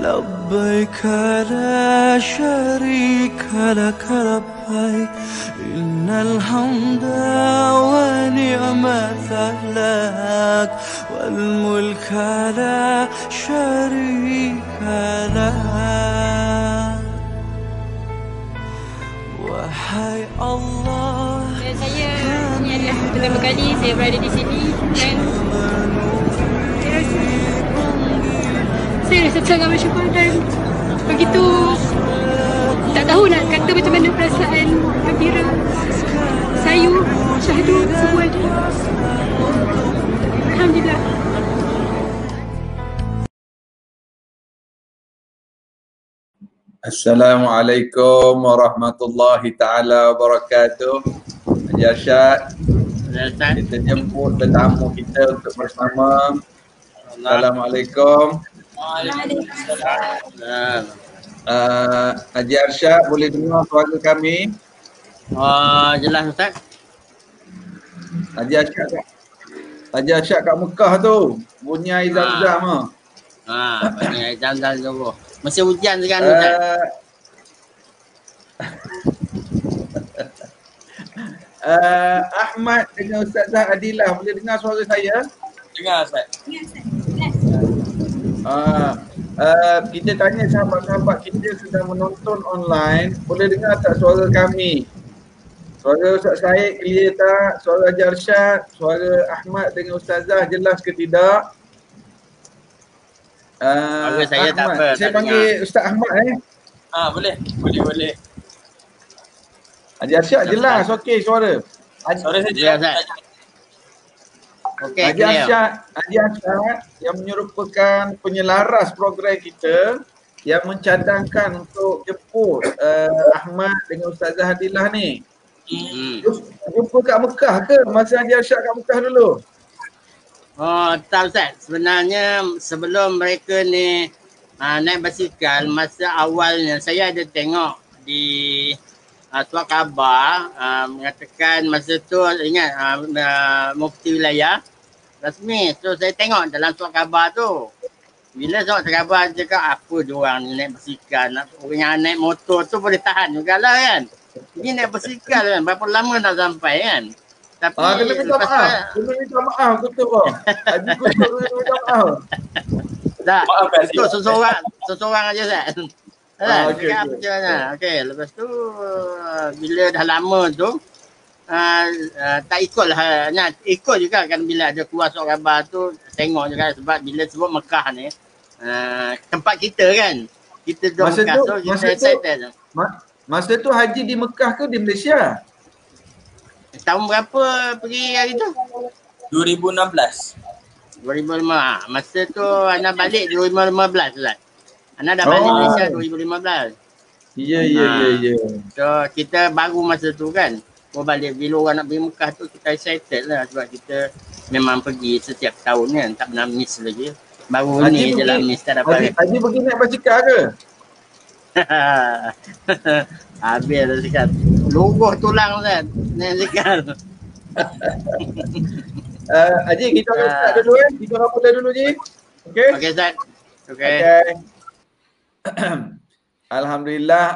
لبيك لا شريك لك لبيك إن الحمد ونعمة لك والملك لا شريك لك. Wahai Allah, saya ini adalah pertama kali saya berada di sini dan saya rasa sangat bersyukur dan begitu tak tahu nak kata macam mana perasaan gembira, sayu, syahdu semua ni. Alhamdulillah. Assalamualaikum warahmatullahi ta'ala wabarakatuh. Haji Arsyad, kita jemput tetamu kita untuk bersama. Assalamualaikum. Waalaikumsalam. Haji Arsyad, boleh dengar suara kami? Jelas Ustaz. Haji Arsyad kat Mekah tu, bunyi air zam-zam. Bunyi air zam-zam tu. Masih hujan sekarang Ustaz. Ahmad dengan Ustazah Adilah, boleh dengar suara saya? Dengar Ustaz. Kita tanya sahabat-sahabat kita sedang menonton online, boleh dengar tak suara kami? Suara Ustaz Syed clear tak? Suara Haji Arsyad, suara Ahmad dengan Ustazah jelas ke tidak? Saya Ahmad, tak apa, saya tak panggil dengar. Ustaz Ahmad Boleh. Haji Arsyad jelas, okey suara. Suara saya Ya, jelas. Ustaz. Okey, Haji Arsyad yang menyerupakan penyelaras program kita yang mencadangkan untuk jemput Ahmad dengan Ustazah Adilah ni. Jumpa kat Mekah ke? Masa Haji Arsyad kat Mekah dulu? Tak Ustaz. Sebenarnya sebelum mereka ni naik basikal, masa awalnya saya ada tengok di surat khabar mengatakan masa tu ingat mufti wilayah rasmi. So saya tengok dalam surat khabar tu. Bila surat khabar cakap apa diorang ni naik basikal, orang yang naik motor tu boleh tahan jugalah kan. Ini naik basikal kan, berapa lama nak sampai kan. Tapi Kena minta maaf kutuk kau. Haji kutuk kena minta maaf. tak, Maafkan itu seseorang aja Ustaz. Okey. Okey, lepas tu bila dah lama tu tak ikut lah, ikut juga kan bila ada keluar surat khabar tu, tengok juga sebab bila sebut Mekah ni tempat kita kan, kita duduk Mekah tu kita excited. Masa tu haji di Mekah ke di Malaysia? Tahun berapa pergi hari tu? 2016. 2005. Masa tu Ana balik 2015 Ustaz. Ana dah balik Malaysia 2015. Ya. So kita baru masa tu kan. Balik bila orang nak pergi Mekah tu kita excited lah sebab kita memang pergi setiap tahun kan, tak pernah miss lagi. Baru ni je lah miss, tak dapat. Haji pergi naik basikal ke? Habis dah cakap. Luruh tulang Ustaz. Naik basikal. Haji kita start dulu Kita rapor dulu Ji. Okey? Okey Ustaz. Okey. Alhamdulillah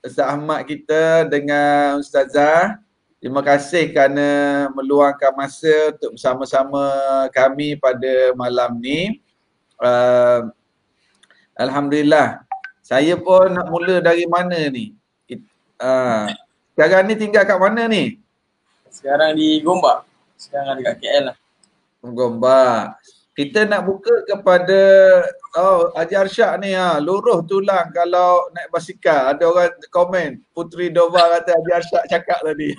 Ustaz Ahmad kita dengan Ustazah, terima kasih kerana meluangkan masa untuk bersama-sama kami pada malam ni. Alhamdulillah. Saya pun nak mula dari mana ni? Sekarang ni tinggal kat mana ni? Sekarang di Gombak. Sekarang dekat KL lah. Gombak. Kita nak buka kepada Haji Arsyad ni luruh tulang kalau naik basikal. Ada orang komen, Putri Dova kata Haji Arsyad cakap tadi.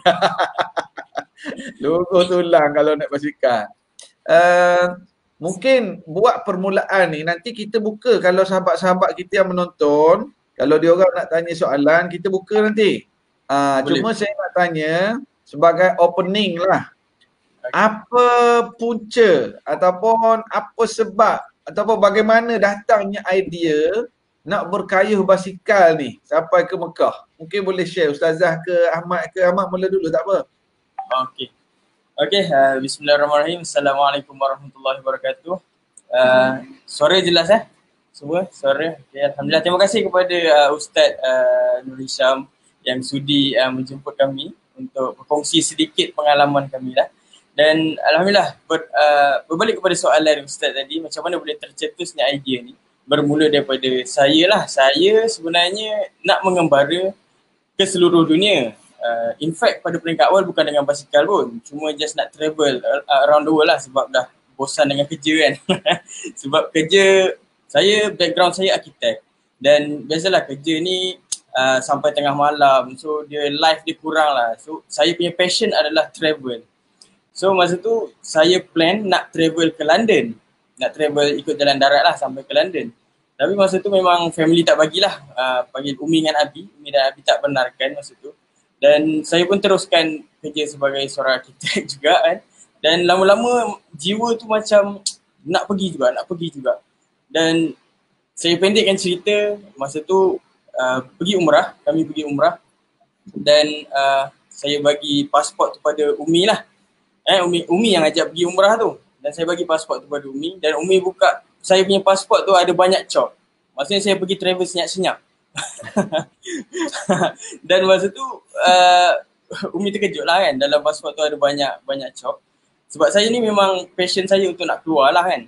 Luruh tulang kalau naik basikal. Mungkin buat permulaan ni nanti kita buka kalau sahabat-sahabat kita yang menonton, kalau dia orang nak tanya soalan, kita buka nanti. Cuma saya nak tanya sebagai opening lah. Apa punca ataupun apa sebab ataupun bagaimana datangnya idea nak berkayuh basikal ni sampai ke Mekah? Mungkin boleh share Ustazah ke Ahmad ke. Ahmad mula dulu tak apa. Okey, bismillahirrahmanirrahim. Assalamualaikum warahmatullahi wabarakatuh. Suara jelas semua suara. Okay, Alhamdulillah. Terima kasih kepada Ustaz Nur Hisham yang sudi menjemput kami untuk berkongsi sedikit pengalaman kami lah. Dan Alhamdulillah berbalik kepada soalan Ustaz tadi, macam mana boleh tercetusnya idea ni, bermula daripada saya lah. Saya sebenarnya nak mengembara ke seluruh dunia. In fact pada peringkat awal bukan dengan basikal pun, cuma just nak travel around the world lah sebab dah bosan dengan kerja kan. Sebab kerja saya, background saya arkitek dan biasalah kerja ni sampai tengah malam, so dia life dia kurang lah. So saya punya passion adalah travel. So masa tu saya plan nak travel ke London, nak travel ikut jalan darat lah sampai ke London. Tapi masa tu memang family tak bagilah, panggil Umi dengan Abi. Umi dan Abi tak benarkan masa tu. Dan saya pun teruskan kerja sebagai seorang arkitek juga kan. Dan lama-lama jiwa tu macam nak pergi juga. Dan saya pendekkan cerita, masa tu kami pergi umrah. Dan saya bagi pasport tu pada Umi lah. Umi yang ajak pergi umrah tu. Dan saya bagi pasport tu pada Umi. Dan Umi buka saya punya pasport tu ada banyak cop. Maksudnya saya pergi travel senyap-senyap. Dan masa tu Umi terkejut lah kan, dalam pasport tu ada banyak cop. Sebab saya ni memang passion saya untuk nak keluar lah kan.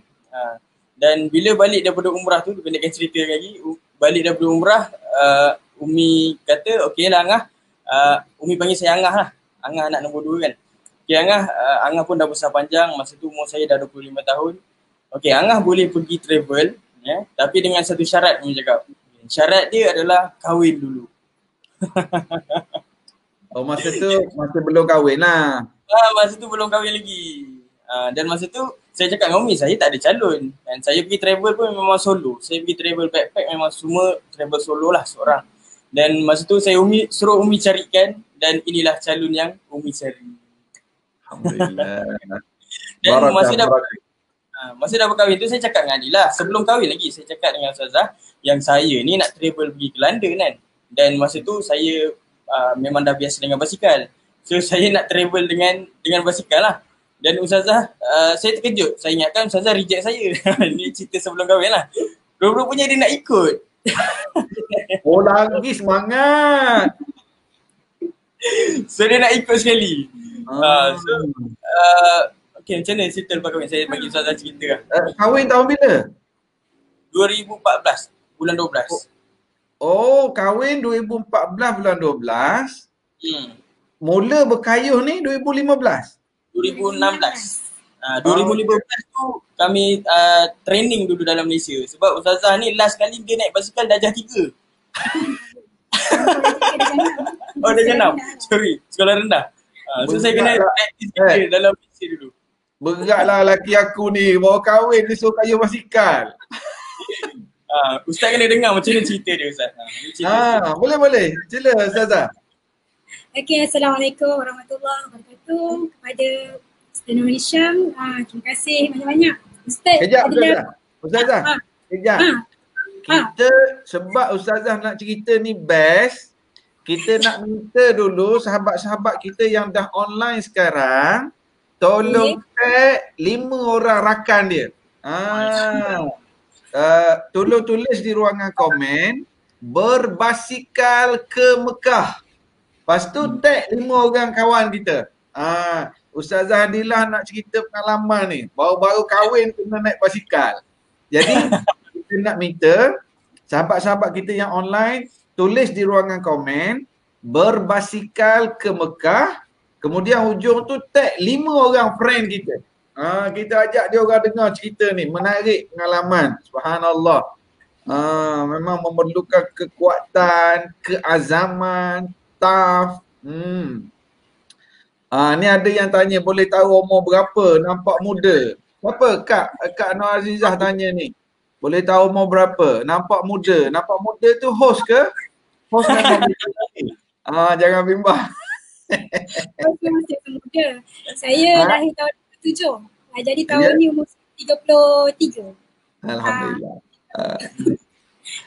Dan bila balik daripada umrah tu, pendekkan cerita lagi, balik daripada umrah, Umi kata okey lah Angah. Umi panggil saya Angah lah. Angah anak nombor 2 kan. Okey Angah, Angah pun dah besar panjang, masa tu umur saya dah 25 tahun. Okey, Angah boleh pergi travel, ya, tapi dengan satu syarat, Umi cakap. Syarat dia adalah kahwin dulu. Oh, masa tu masa belum kahwin lah. Masa tu belum kahwin lagi. Dan masa tu saya cakap dengan Umi, saya tak ada calon. Dan saya pergi travel pun memang solo. Saya pergi travel backpack memang semua travel solo lah seorang. Dan masa tu saya suruh Umi carikan dan inilah calon yang Umi cari. Alhamdulillah. Dan masa dah berkahwin tu saya cakap dengan Adil lah. Sebelum kahwin lagi saya cakap dengan Ustazah yang saya ni nak travel pergi ke London kan. Dan masa tu saya memang dah biasa dengan basikal. So saya nak travel dengan basikal lah. Dan Ustazah, saya terkejut. Saya ingatkan Ustazah reject saya. Ni cerita sebelum kahwin lah. Rupanya dia nak ikut. Oh lagi semangat. So dia nak ikut sekali. Okay, macam mana cerita lepas kahwin? Saya bagi Ustazah cerita lah. Kahwin tahun bila? 2014, bulan 12. Oh, kahwin 2014 bulan 12. Mula berkayuh ni 2015. 2016. 2015 tu kami training dulu dalam Malaysia. Sebab Ustazah ni last kali dia naik basikal darjah 3. Oh, darjah 6. Sorry, sekolah rendah. So saya kena practice kita dalam Malaysia dulu. Beratlah lelaki aku ni, bawa kahwin dia suruh kayuh basikal. Ustaz kena dengar macam mana cerita dia Ustaz. Boleh. Sila Ustazah. Okay, Assalamualaikum warahmatullahi wabarakatuh. Kepada Ustaz Nur Hisham, terima kasih banyak-banyak. Ustaz, Ustazah. Kita sebab Ustazah nak cerita ni best, kita nak minta dulu sahabat-sahabat kita yang dah online sekarang, tolong tag 5 orang rakan dia. Tolong tulis di ruangan komen berbasikal ke Mekah. Lepas tu tag 5 orang kawan kita. Ustazah Adilah nak cerita pengalaman ni. Baru-baru kahwin kena naik basikal. Jadi kita nak minta sahabat-sahabat kita yang online tulis di ruangan komen berbasikal ke Mekah. Kemudian hujung tu tag 5 orang friend kita. Kita ajak dia orang dengar cerita ni. Menarik pengalaman. Subhanallah. Memang memerlukan kekuatan, keazaman, tough. Ni ada yang tanya boleh tahu umur berapa, nampak muda. Siapa? Kak Nur Azizah tanya ni. Boleh tahu umur berapa, nampak muda. Nampak muda tu host ke? Host memang jangan bimbang. Masih muda. Saya lahir tahun 2007. Jadi tahun ni umur 33. Alhamdulillah.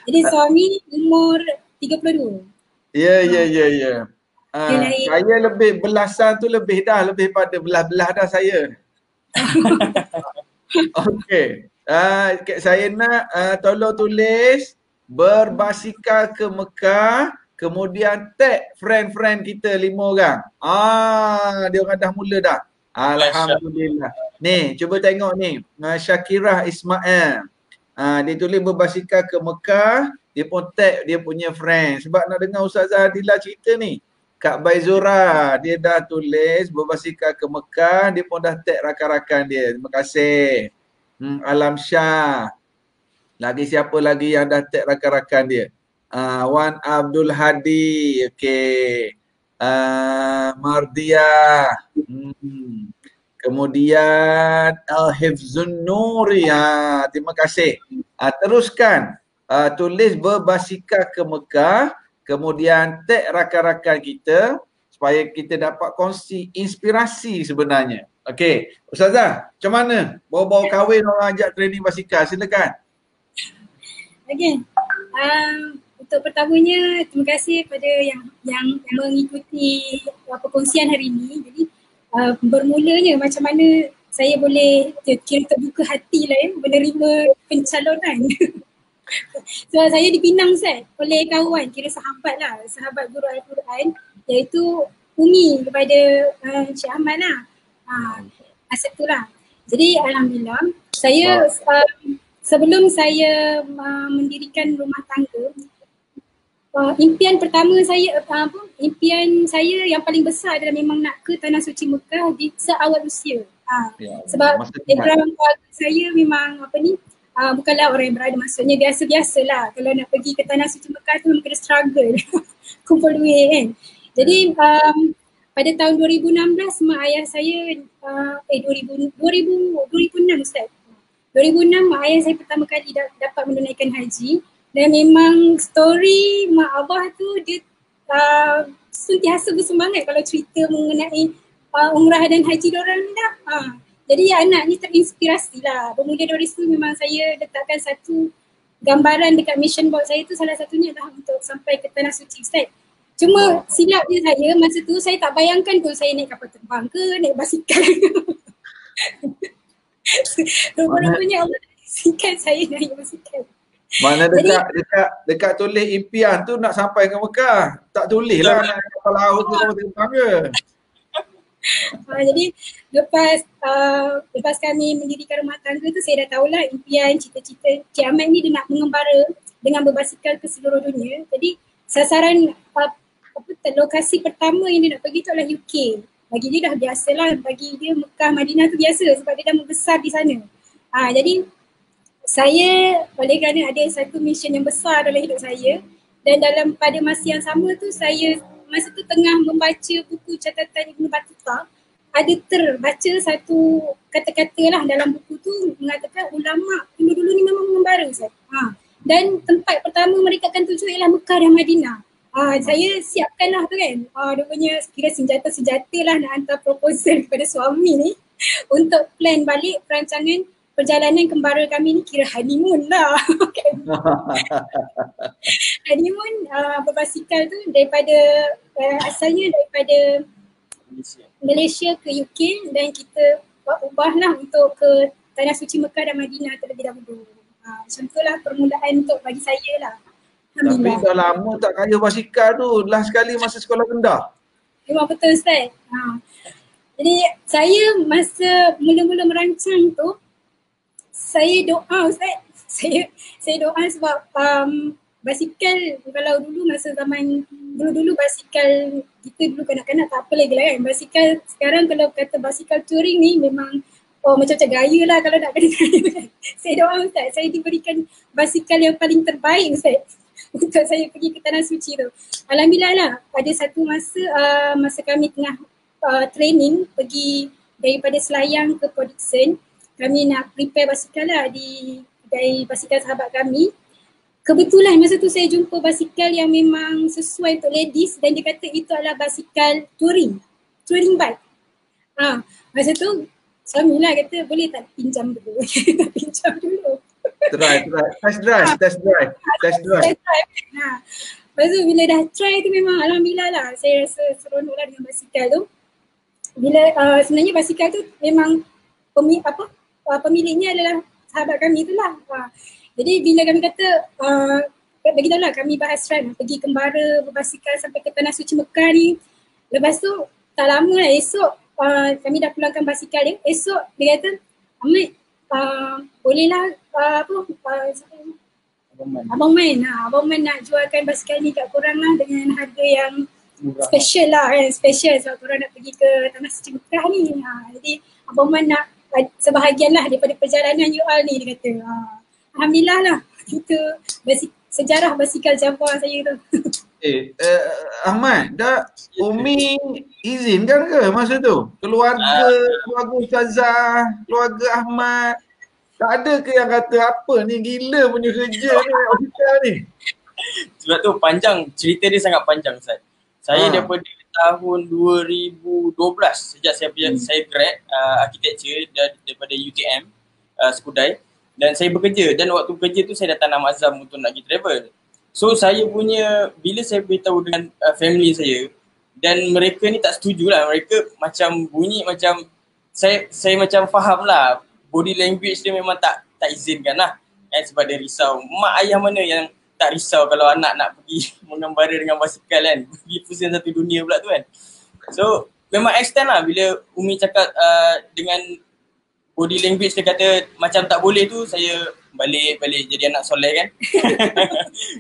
Jadi suami umur 32. Ya. Saya lebih belasan tu lebih pada belah-belah dah saya. Okey. Saya nak tolong tulis berbasikal ke Mekah, kemudian tag friend-friend kita 5 orang. Dia orang dah mula dah. Alhamdulillah. Ni, cuba tengok ni. Syakirah Ismail. Dia tulis berbasikal ke Mekah, dia pun tag dia punya friend. Sebab nak dengar Ustazah Adila cerita ni. Kak Baizura, dia dah tulis berbasikal ke Mekah, dia pun dah tag rakan-rakan dia. Terima kasih. Alam Syah. Lagi siapa lagi yang dah tag rakan-rakan dia? Wan Abdul Hadi. Okey. Mardia. Kemudian Al-Hifzun Nuri. Terima kasih. Teruskan. Tulis berbasikal ke Mekah. Kemudian tag rakan-rakan kita supaya kita dapat kongsi inspirasi sebenarnya. Okey, Ustazah, macam mana? Bawa-bawa kahwin orang ajak training basikal, silakan. Okey. Untuk pertamanya, terima kasih kepada yang mengikuti perkongsian hari ini. Jadi bermulanya macam mana saya boleh kira terbuka hati lah menerima pencalonan. Sebab saya dipinang Ustaz oleh kawan, kira sahabat lah, sahabat guru Al-Quran, iaitu Umi kepada Encik Ahmad lah. Masa tu lah. Jadi Alhamdulillah, saya sebelum saya mendirikan rumah tangga, impian pertama saya, impian saya yang paling besar adalah memang nak ke Tanah Suci Mekah di seawal usia. Sebab background keluarga saya memang bukanlah orang yang berada, maksudnya biasa-biasalah. Kalau nak pergi ke Tanah Suci Mekah tu memang kena struggle kumpul duit kan. Jadi pada tahun 2016 mak ayah saya 2006 Ustaz. 2006 mak ayah saya pertama kali dapat menunaikan haji, dan memang story mak abah tu dia sentiasa bersemangat kalau cerita mengenai umrah dan haji diorang ni dah. Jadi anak ni terinspirasi lah. Bermula dari situ memang saya letakkan satu gambaran dekat mission board saya tu, salah satunya adalah untuk sampai ke Tanah Suci Ustaz. Cuma silap je saya, masa tu saya tak bayangkan pun saya naik kapal terbang ke, naik basikal ke. Rupa-rupanya Allah izinkan saya naik basikal. Mana dekat tulis impian tu nak sampai ke Mekah. Tak tulis lah nak kapal laut ke kapal terbang ke. Jadi lepas kami mendirikan rumah tangga tu, saya dah tahulah impian, cita-cita Cik Ahmad ni dia nak mengembara dengan berbasikal ke seluruh dunia. Jadi sasaran lokasi pertama yang dia nak pergi tu adalah UK. Bagi dia dah biasalah, bagi dia Mekah, Madinah tu biasa sebab dia dah membesar di sana. Jadi saya oleh kerana ada satu mission yang besar dalam hidup saya, dan pada masa yang sama tu saya masa tu tengah membaca buku catatan Ibn Battuta, ada terbaca satu kata-kata lah dalam buku tu mengatakan ulama dulu-dulu ni memang mengembara Ustaz. Dan tempat pertama mereka akan tuju ialah Mekah dan Madinah. Saya siapkan lah tu kan. Dia punya kira senjata-senjata lah nak hantar proposal kepada suami ni untuk plan balik perancangan perjalanan kembara kami ni, kira honeymoon lah. Honeymoon berbasikal tu daripada asalnya daripada Malaysia ke UK, dan kita ubahlah untuk ke Tanah Suci Mekah dan Madinah terlebih dahulu. Macam tu lah permulaan untuk bagi saya lah. Tapi dah lama tak kaya basikal tu, last sekali masa sekolah rendah. Memang betul Ustaz. Jadi saya masa mula-mula merancang tu, saya doa Ustaz. Saya doa sebab basikal, kalau dulu masa zaman dulu basikal kita dulu kanak-kanak tak apa lagi lah kan. Basikal sekarang kalau kata basikal touring ni memang macam-macam gaya lah kalau nak kena gaya. Saya doa Ustaz, saya diberikan basikal yang paling terbaik Ustaz untuk saya pergi ke Tanah Suci tu. Alhamdulillah lah, pada satu masa kami tengah training pergi daripada Selayang ke Port Dickson, kami nak prepare basikal lah di kedai basikal sahabat kami. Kebetulan masa tu saya jumpa basikal yang memang sesuai untuk ladies, dan dia kata itu adalah basikal touring bike. Masa tu suami lah kata boleh tak pinjam dulu. Pinjam dulu. Test drive. Lepas tu bila dah try tu memang alhamdulillah lah, saya rasa seronok lah dengan basikal tu. Bila sebenarnya basikal tu memang pemiliknya adalah sahabat kami itulah. Jadi bila kami kata bagi tahu lah kami bahas run pergi kembara berbasikal sampai ke Tanah Suci Mekah ni. Lepas tu tak lama lah esok kami dah pulangkan basikal dia. Esok dia kata, Ahmad bolehlah Abang Man nak jualkan basikal ni kat korang lah dengan harga yang special lah kan, special sebab korang nak pergi ke Tanah Suci Mekah ni. Jadi Abang Man nak sebahagian lah daripada perjalanan you all ni, dia kata. Alhamdulillah lah, itu sejarah basikal Jabar saya tu. Ahmad, dah Umi izinkan ke masa tu? Keluarga Ustazah, keluarga Ahmad, tak ada ke yang kata apa ni gila punya kerja ni hospital ni? Sebab tu panjang, cerita dia sangat panjang Ustaz. Saya daripada tahun 2012 sejak saya grad architecture daripada UTM Skudai, dan saya bekerja, dan waktu bekerja tu saya datang Tanam Azam untuk nak pergi travel. So saya punya, bila saya beritahu dengan family saya, dan mereka ni tak setujulah, mereka macam bunyi macam saya macam faham lah body language dia memang tak izinkan lah sebab dia risau. Mak ayah mana yang tak risau kalau anak nak pergi mengembara dengan basikal kan, pergi pusing satu dunia pula tu kan. So memang extend lah bila Umi cakap dengan body language dia kata macam tak boleh tu, saya balik jadi anak soleh kan.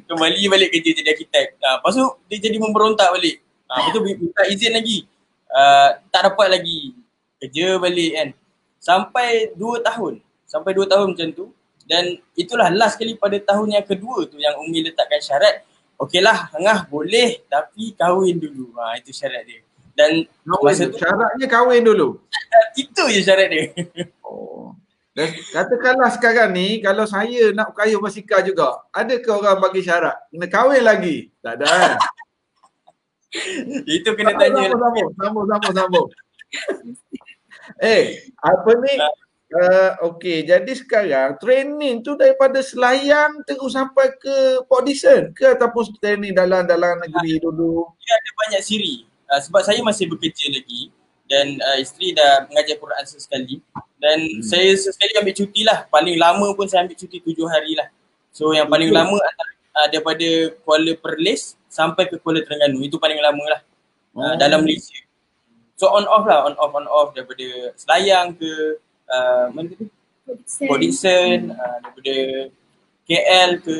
Kembali balik kerja jadi arkitek. Lepas tu dia jadi memberontak balik. Lepas tu minta izin lagi. Tak dapat lagi. Kerja balik kan. Sampai 2 tahun macam tu. Dan itulah last kali pada tahun yang kedua tu yang Umi letakkan syarat. Okeylah, Hengah boleh tapi kahwin dulu. Itu syarat dia. Dan masa tu syaratnya kahwin dulu. Itu je syarat dia. Dan katakanlah sekarang ni kalau saya nak kayuh basikal juga, adakah orang bagi syarat kena kahwin lagi? Tak ada kan? Itu kena tanya. Sambung. Apa ni? Okey, jadi sekarang training tu daripada Selayang terus sampai ke Port Dickson ke ataupun training dalam negeri dulu? Dia ada banyak siri. Sebab saya masih bekerja lagi dan isteri dah mengajar Quran sesekali, dan saya sesekali ambil cuti lah. Paling lama pun saya ambil cuti 7 hari lah. So yang paling lama daripada Kuala Perlis sampai ke Kuala Terengganu, itu paling lama lah dalam Malaysia. So on off daripada Selayang ke mana tu? Port Dickson, daripada KL ke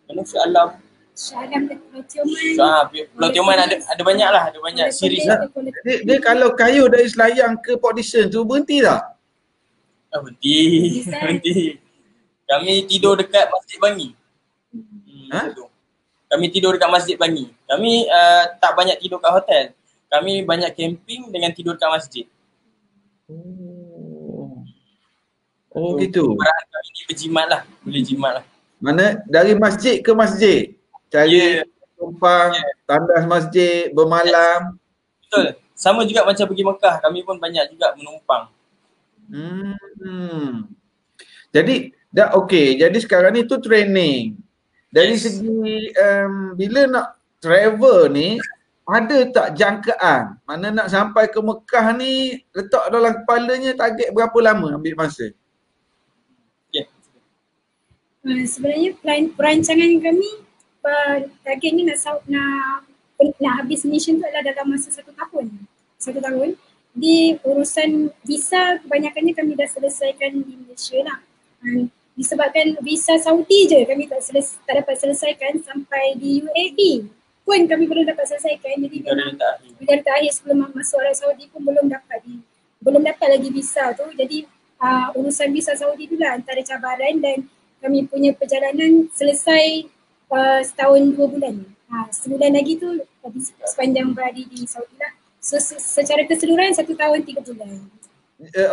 mana Shah Alam Pulau Tioman ada banyak lah, ada banyak series lah. Dia kalau kayu dari Selayang ke Port Dickson tu berhenti tak? Berhenti. Kami tidur dekat Masjid Bangi. Kami tidur dekat Masjid Bangi. Kami tak banyak tidur kat hotel. Kami banyak camping dengan tidur kat masjid. Oh gitu. Kami ni berjimat lah. Boleh jimat lah. Mana dari masjid ke masjid? Cari tumpang, tandas masjid, bermalam. Betul. Sama juga macam pergi Mekah. Kami pun banyak juga menumpang. Jadi dah okey. Jadi sekarang ni tu training. Dari segi bila nak travel ni, ada tak jangkaan? Mana nak sampai ke Mekah ni, letak dalam kepalanya target berapa lama ambil masa? Sebenarnya perancangan kami targetnya nak habis mission tu adalah dalam masa 1 tahun. 1 tahun. Di urusan visa kebanyakannya kami dah selesaikan di Malaysia lah. Disebabkan visa Saudi je kami tak dapat selesaikan, sampai di UAE pun kami belum dapat selesaikan. Jadi bidang terakhir sebelum masuk Arab Saudi pun belum dapat lagi visa tu. Jadi urusan visa Saudi tu lah antara cabaran, dan kami punya perjalanan selesai setahun 2 bulan. Sebulan lagi tu sepanjang berada di Saudi lah. So secara keseluruhan 1 tahun 3 bulan.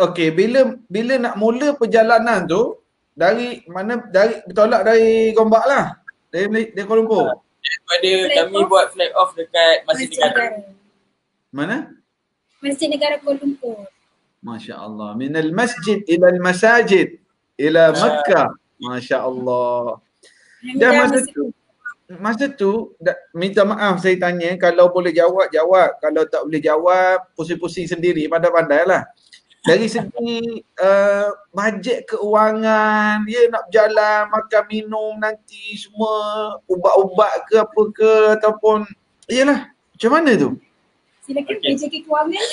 Okey, bila nak mula perjalanan tu dari mana, bertolak dari Gombak lah, dari Kuala Lumpur. Kami buat flag off dekat Masjid Negara. Mana? Masjid Negara Kuala Lumpur. Masya-Allah. Minal masjid ila al-masajid ila Makkah. Masya-Allah. Dan masa tu minta maaf saya tanya, kalau boleh jawab, kalau tak boleh jawab pusing-pusing sendiri, pandai-pandai lah. Dari segi bajet keuangan, ya nak berjalan, makan minum nanti semua ubat-ubat ke apa ke ataupun iyalah, macam mana tu? Silakan Okey. PJK Kewangan.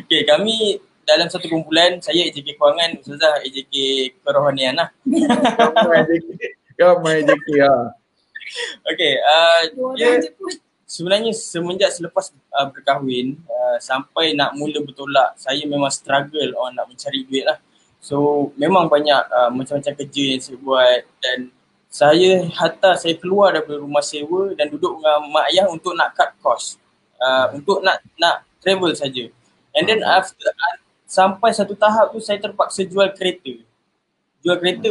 Okay, kami dalam satu kumpulan, saya AJK Kewangan, Ustazah AJK Kerohanian lah. Ramai JK ha. Okay, Dua dia orang je pun. sebenarnya semenjak selepas berkahwin sampai nak mula bertolak, saya memang struggle on nak mencari duit lah. So memang banyak macam-macam kerja yang saya buat, dan saya hatta saya keluar daripada rumah sewa dan duduk dengan mak ayah untuk nak cut cost, untuk nak travel saja. And then after sampai satu tahap tu saya terpaksa jual kereta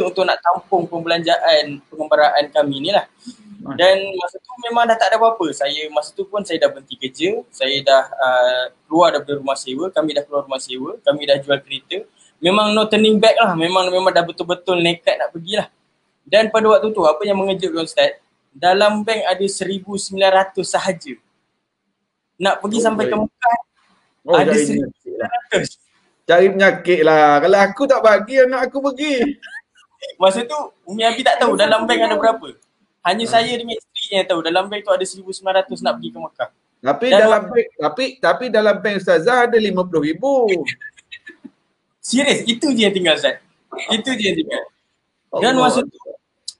untuk nak tampung pembelanjaan pengembaraan kami ni lah. Dan masa tu memang dah tak ada apa-apa. Masa tu pun saya dah berhenti kerja, saya dah keluar daripada rumah sewa, kami dah keluar rumah sewa, kami dah jual kereta. Memang no turning back lah, memang dah betul-betul nekat nak pergilah. Dan pada waktu tu apa yang mengejutkan Ustaz, dalam bank ada 1,900 sahaja. Nak pergi sampai ke Mekah ada 1,900. Cari penyakit lah. Kalau aku tak bagi, anak aku pergi. Masa tu Umi Abi tak tahu dalam bank ada berapa. Hanya saya dengan isteri yang tahu dalam bank tu ada 1,900 nak pergi ke Mekah. Tapi dalam bank Ustazah ada 50,000. Serius, itu je yang tinggal Ustaz. Itu je yang tinggal. Dan masa tu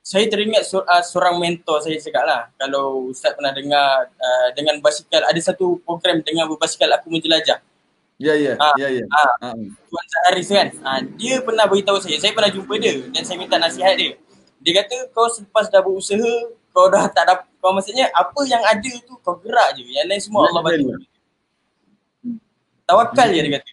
saya teringat seorang mentor saya cakap lah. Kalau Ustaz pernah dengar dengan basikal, ada satu program dengan berbasikal aku menjelajah. Ya. Tuan Zaharis kan. Dia pernah beritahu saya pernah jumpa dia dan saya minta nasihat dia. Dia kata kau selepas dah berusaha, kau dah tak dapat, kau maksudnya apa yang ada tu kau gerak je. Yang lain semua Allah bantu. Tawakal je dia kata.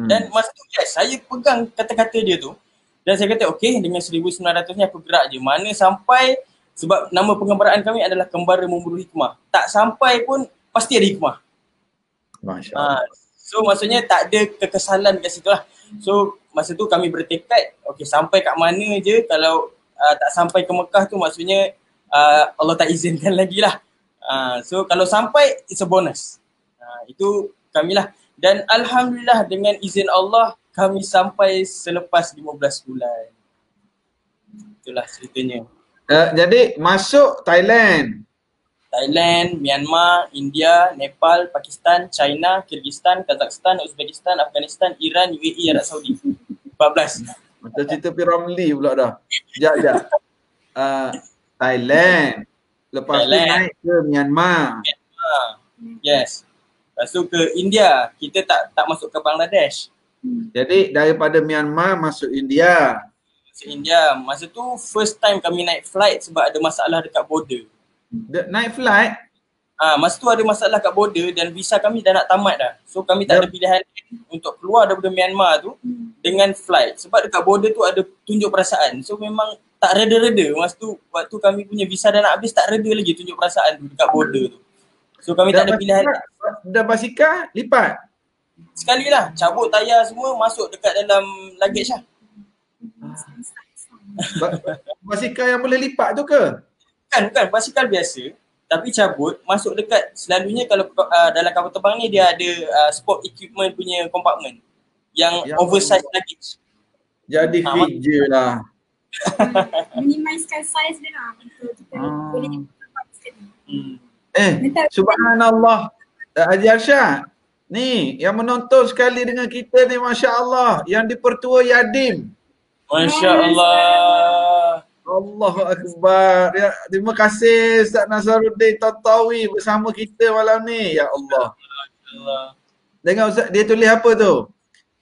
Dan masa tu saya pegang kata-kata dia tu. Dan saya kata okey, dengan 1,900 ni aku gerak je. Mana sampai, sebab nama pengembaraan kami adalah Kembara Memburu Hikmah. Tak sampai pun pasti ada hikmah. Masya Allah. So maksudnya tak ada kekesalan kat situ lah. So masa tu kami bertekad, okey sampai kat mana je, kalau tak sampai ke Mekah tu maksudnya Allah tak izinkan lagi lah. So kalau sampai, it's a bonus. Itu kami lah. Dan Alhamdulillah dengan izin Allah, kami sampai selepas 15 bulan. Itulah ceritanya. Jadi masuk Thailand, Myanmar, India, Nepal, Pakistan, China, Kyrgyzstan, Kazakhstan, Uzbekistan, Afghanistan, Iran, UAE, Arab Saudi. 14. Macam cerita Piramli pula dah. Sekejap. Thailand. Lepas tu naik ke Myanmar. Yes. Lepas tu ke India. Kita tak masuk ke Bangladesh. Jadi daripada Myanmar masuk India. Masa tu first time kami naik flight sebab ada masalah dekat border. Naik flight? Masa tu ada masalah kat border dan visa kami dah nak tamat dah. So kami tak ada pilihan untuk keluar daripada Myanmar tu dengan flight. Sebab dekat border tu ada tunjuk perasaan. So memang tak reda-reda. Masa tu waktu kami punya visa dah nak habis, tak reda lagi tunjuk perasaan tu dekat border tu. So kami tak ada pilihan. Dah basikal lipat? Sekali lah, cabut tayar semua, masuk dekat dalam luggage lah. Basikal yang boleh lipat tu ke? Bukan, basikal biasa. Tapi cabut, masuk dekat, selalunya kalau dalam kapal terbang ni dia ada sport equipment punya compartment yang oversize luggage. Jadi kerja lah. Minimizekan size dia lah. Kita boleh tempat sekali. Subhanallah. Haji Arsyad, ni yang menonton sekali dengan kita ni, Masya Allah. Yang dipertua Yadim. Masya Allah. Allahu Akbar. Ya, terima kasih Ustaz Nasaruddin Tantawi bersama kita malam ni. Ya Allah. Dengar Ustaz, dia tulis apa tu?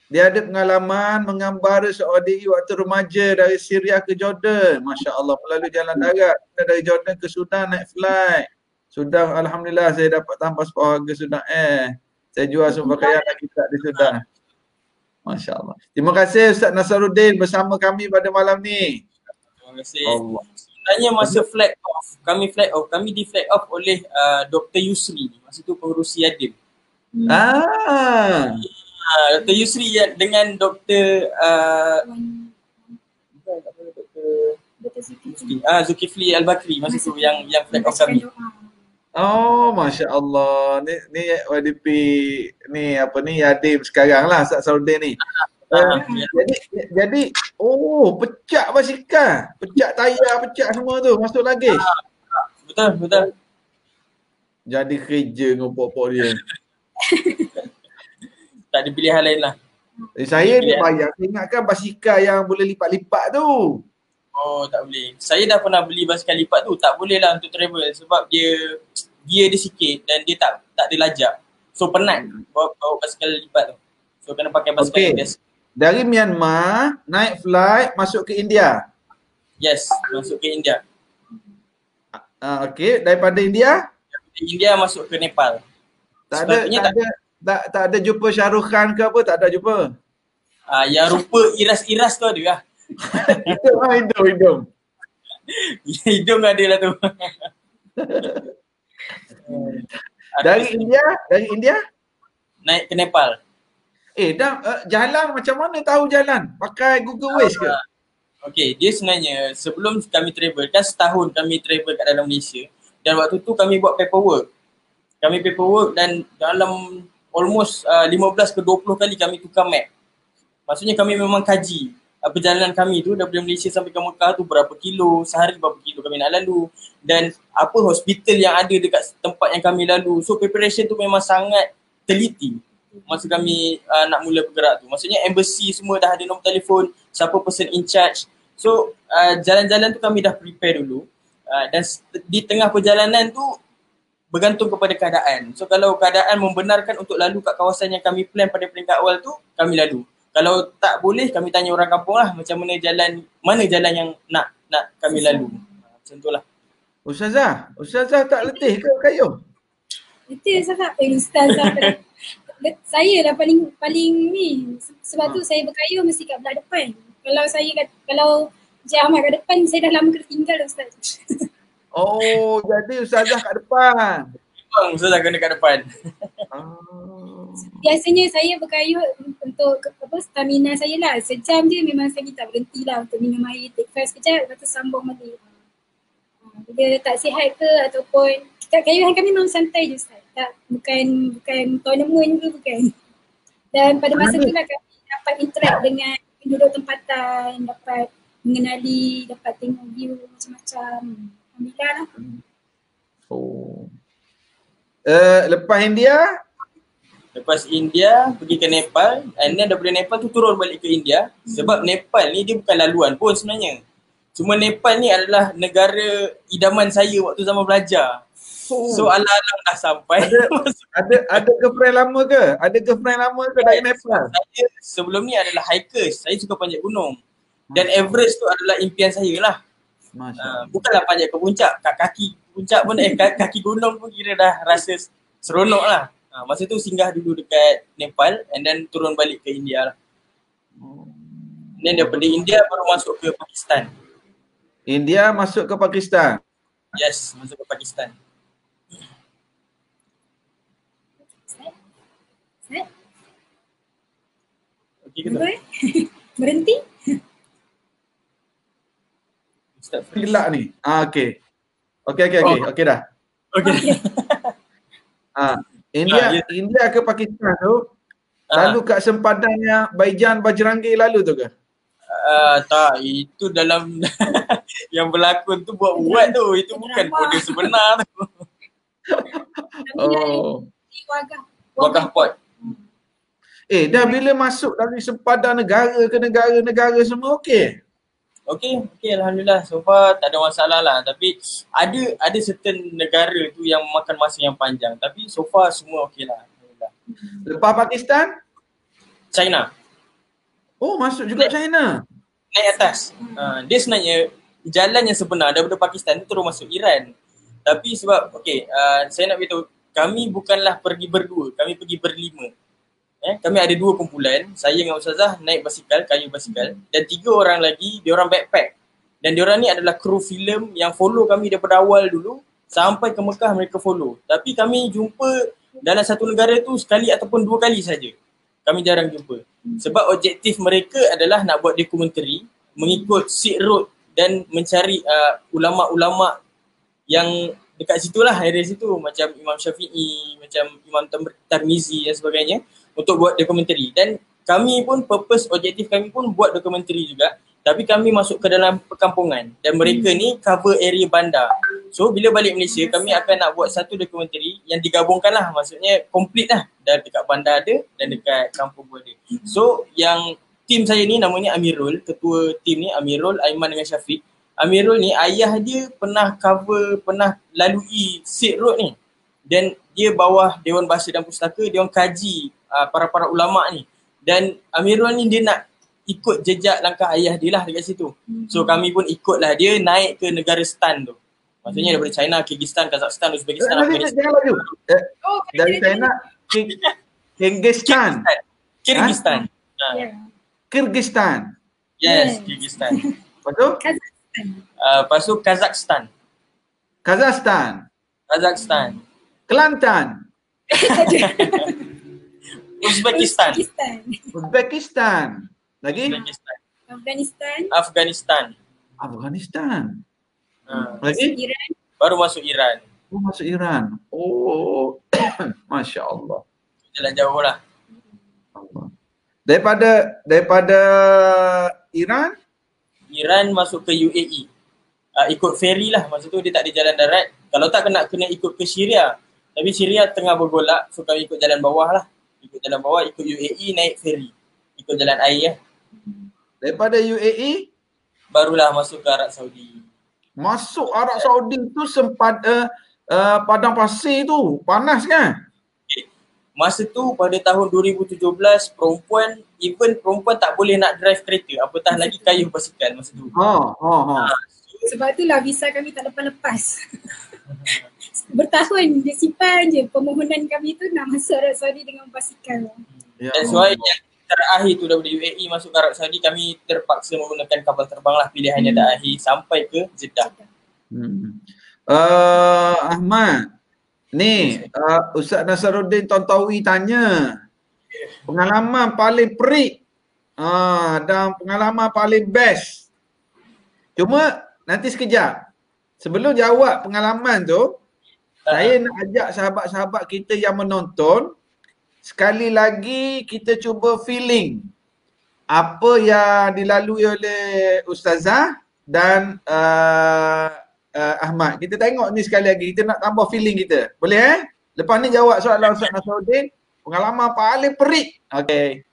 Dia ada pengalaman mengembara seorang diri waktu remaja dari Syria ke Jordan. Masya Allah, melalui jalan darat. Dari Jordan ke Sudan naik flight. Sudan, Alhamdulillah saya dapat pasport harga Sudan Air. Saya jual semua pakaian dan kitab di Sudan. Masya Allah. Terima kasih Ustaz Nasaruddin bersama kami pada malam ni. Terima kasih. Sebenarnya masa kami di flag off oleh Dr. Yusri. Masa tu pengurusi Yadim. Dr. Yusri dengan Dr. Zulkifli Al-Bakri masa tu yang flag off kami. Oh, Masya Allah. Ni YDP ni apa ni Yadim sekarang lah Saudin ni. Ya. Jadi pecah basikal, pecah tayar, pecah semua tu masuk lagi. Betul. Jadi kerja dengan pok-pok dia. Tak ada pilihan lain lah. Saya dia bayar, saya ingatkan basikal yang boleh lipat-lipat tu. Oh, tak boleh. Saya dah pernah beli basikal lipat tu, tak boleh lah untuk travel sebab dia gear dia sikit dan dia tak ada lajak. So penat bawa basikal lipat tu. So kena pakai basikal yang biasa. Dari Myanmar naik flight masuk ke India. Yes, masuk ke India. Okey, daripada India Dari India masuk ke Nepal. tak ada jumpa Shah Rukh Khan ke apa, tak ada jumpa. Yang rupa iras-iras tu ada lah. Hidung. Hidung ada lah tu. Dari India naik ke Nepal. Jalan macam mana tahu jalan? Pakai Google Waze ke? Okay, dia sebenarnya sebelum kami travel, kan setahun kami travel kat dalam Malaysia dan waktu tu kami buat paperwork. Kami paperwork dan dalam almost 15 ke 20 kali kami tukar map. Maksudnya kami memang kaji perjalanan kami tu daripada Malaysia sampai ke Mekah tu berapa kilo, sehari berapa kilo kami nak lalu dan apa hospital yang ada dekat tempat yang kami lalu. So preparation tu memang sangat teliti masa kami nak mula bergerak tu. Maksudnya embassy semua dah ada nombor telefon, siapa person in charge. So jalan-jalan tu kami dah prepare dulu dan di tengah perjalanan tu bergantung kepada keadaan. So kalau keadaan membenarkan untuk lalu kat kawasan yang kami plan pada peringkat awal tu, kami lalu. Kalau tak boleh, kami tanya orang kampung lah macam mana jalan yang nak kami lalu. Macam tu lah. Ustazah tak letih ke berkayuh? Letih sangat. Ustazah saya lah paling ni. Sebab tu saya berkayuh mesti kat belah depan. Kalau Encik Ahmad kat depan, saya dah lama kena tinggal dah Ustaz. Oh, jadi Ustazah kat depan. Memang Ustazah kena kat depan. Biasanya saya berkayuh untuk stamina saya lah. Sejam je memang saya tak berhenti lah untuk minum air, take fast sekejap, lepas tu sambung balik. Bila tak sihat ke ataupun kayuhan kami memang santai je Ustaz. Bukan tournament ke bukan. Dan pada masa tu lah kami dapat interact dengan penduduk tempatan, dapat mengenali, dapat tengok view macam-macam. Alhamdulillah lah. Lepas India pergi ke Nepal and then daripada Nepal tu turun balik ke India sebab Nepal ni dia bukan laluan pun sebenarnya. Cuma Nepal ni adalah negara idaman saya waktu zaman belajar. So alang-alang dah sampai. Ada girlfriend lama ke? Dari Nepal? Saya sebelum ni adalah hikers. Saya suka panjat gunung. Dan Everest tu adalah impian saya lah. Bukanlah panjat ke puncak. Kat kaki puncak pun kaki gunung pun kira dah rasa seronok lah. Masa tu singgah dulu dekat Nepal and then turun balik ke India lah. Then daripada India baru masuk ke Pakistan. India masuk ke Pakistan? Yes, masuk ke Pakistan. Okey ke tak? Berhenti? Ustaz Gelak ni. Okey. Okey dah. Okey. India ke Pakistan tu lalu kat sempadan yang Baijan Bajrangi lalu tu ke? Tak, itu dalam yang berlakon tu buat tu. Itu bukan model sebenar tu. Wagah Port. Dah bila masuk dari sempadan negara ke negara semua okey? Okey, alhamdulillah. So far tak ada masalah lah. Tapi ada certain negara tu yang makan masa yang panjang. Tapi so far semua okey lah. Alhamdulillah. Lepas Pakistan? China. Oh, masuk juga China. Naik atas. Dia sebenarnya jalan yang sebenar daripada Pakistan tu terus masuk Iran. Tapi sebab saya nak beritahu, kami bukanlah pergi berdua, kami pergi berlima. Kami ada 2 kumpulan, saya dengan Ustazah naik basikal, kayu basikal dan 3 orang lagi, diorang backpack. Dan diorang ni adalah kru filem yang follow kami daripada awal dulu sampai ke Mekah mereka follow. Tapi kami jumpa dalam satu negara tu sekali ataupun 2 kali saja. Kami jarang jumpa. Sebab objektif mereka adalah nak buat dokumentari, mengikut Silk Road dan mencari ulama-ulama yang dekat situlah, area situ, macam Imam Syafi'i, macam Imam Tirmizi dan sebagainya, untuk buat dokumentari. Dan kami pun, purpose objektif kami pun buat dokumentari juga, tapi kami masuk ke dalam perkampungan dan mereka ni cover area bandar. So bila balik Malaysia, kami akan nak buat satu dokumentari yang digabungkan lah, maksudnya complete lah, dan dekat bandar ada dan dekat kampung pun ada. So yang tim saya ni namanya Amirul, ketua tim ni Amirul, Aiman dengan Syafiq. Amirul ni ayah dia pernah lalui Silk Road ni, dan dia bawah Dewan Bahasa dan Pustaka, dia orang kaji para ulama ni, dan Amirul ni dia nak ikut jejak langkah ayah dia lah dekat situ. So kami pun ikutlah dia naik ke negara stan tu. Maksudnya daripada China, Kyrgyzstan, Kazakhstan, Uzbekistan, Afghanistan. Jangan laju. Dari China, Kyrgyzstan. Kyrgyzstan. Kyrgyzstan. Yes, Kyrgyzstan. Lepas tu? Lepas tu Kazakhstan. Kazakhstan. Kelantan. Uzbekistan. Lagi? Afghanistan. Lagi? Iran. Baru masuk Iran. Masuk Iran. Oh. Masya Allah. Jalan jauh lah. Daripada Iran masuk ke UAE. Ikut ferry lah. Masa tu dia tak ada jalan darat. Kalau tak kena ikut ke Syria. Tapi Syria tengah bergolak. So kami ikut jalan bawah lah. Ikut UAE naik ferry. Ikut jalan air lah. Daripada UAE barulah masuk ke Arab Saudi. Masuk Arab Saudi tu sempat padang pasir tu. Panas kan? Masa tu pada tahun 2017 perempuan tak boleh nak drive kereta, apatah lagi kayuh basikal masa tu. Sebab itulah visa kami tak lepas-lepas. Bertahun dia simpan je permohonan kami tu nak masuk Arab Saudi dengan basikal. That's why yang terakhir tu daripada UAE masuk ke Arab Saudi, kami terpaksa menggunakan kapal terbang lah, pilihannya terakhir sampai ke Jeddah. Ahmad, ni Ustaz Nasaruddin Tontowi tanya pengalaman paling perik dan pengalaman paling best. Cuma nanti sekejap, sebelum jawab pengalaman tu, saya nak ajak sahabat-sahabat kita yang menonton, sekali lagi kita cuba feeling apa yang dilalui oleh Ustazah dan Ahmad. Kita tengok ni sekali lagi, kita nak tambah feeling kita. Boleh Lepas ni jawab soalan Ustaz Nasaruddin, pengalaman paling perik. Okay.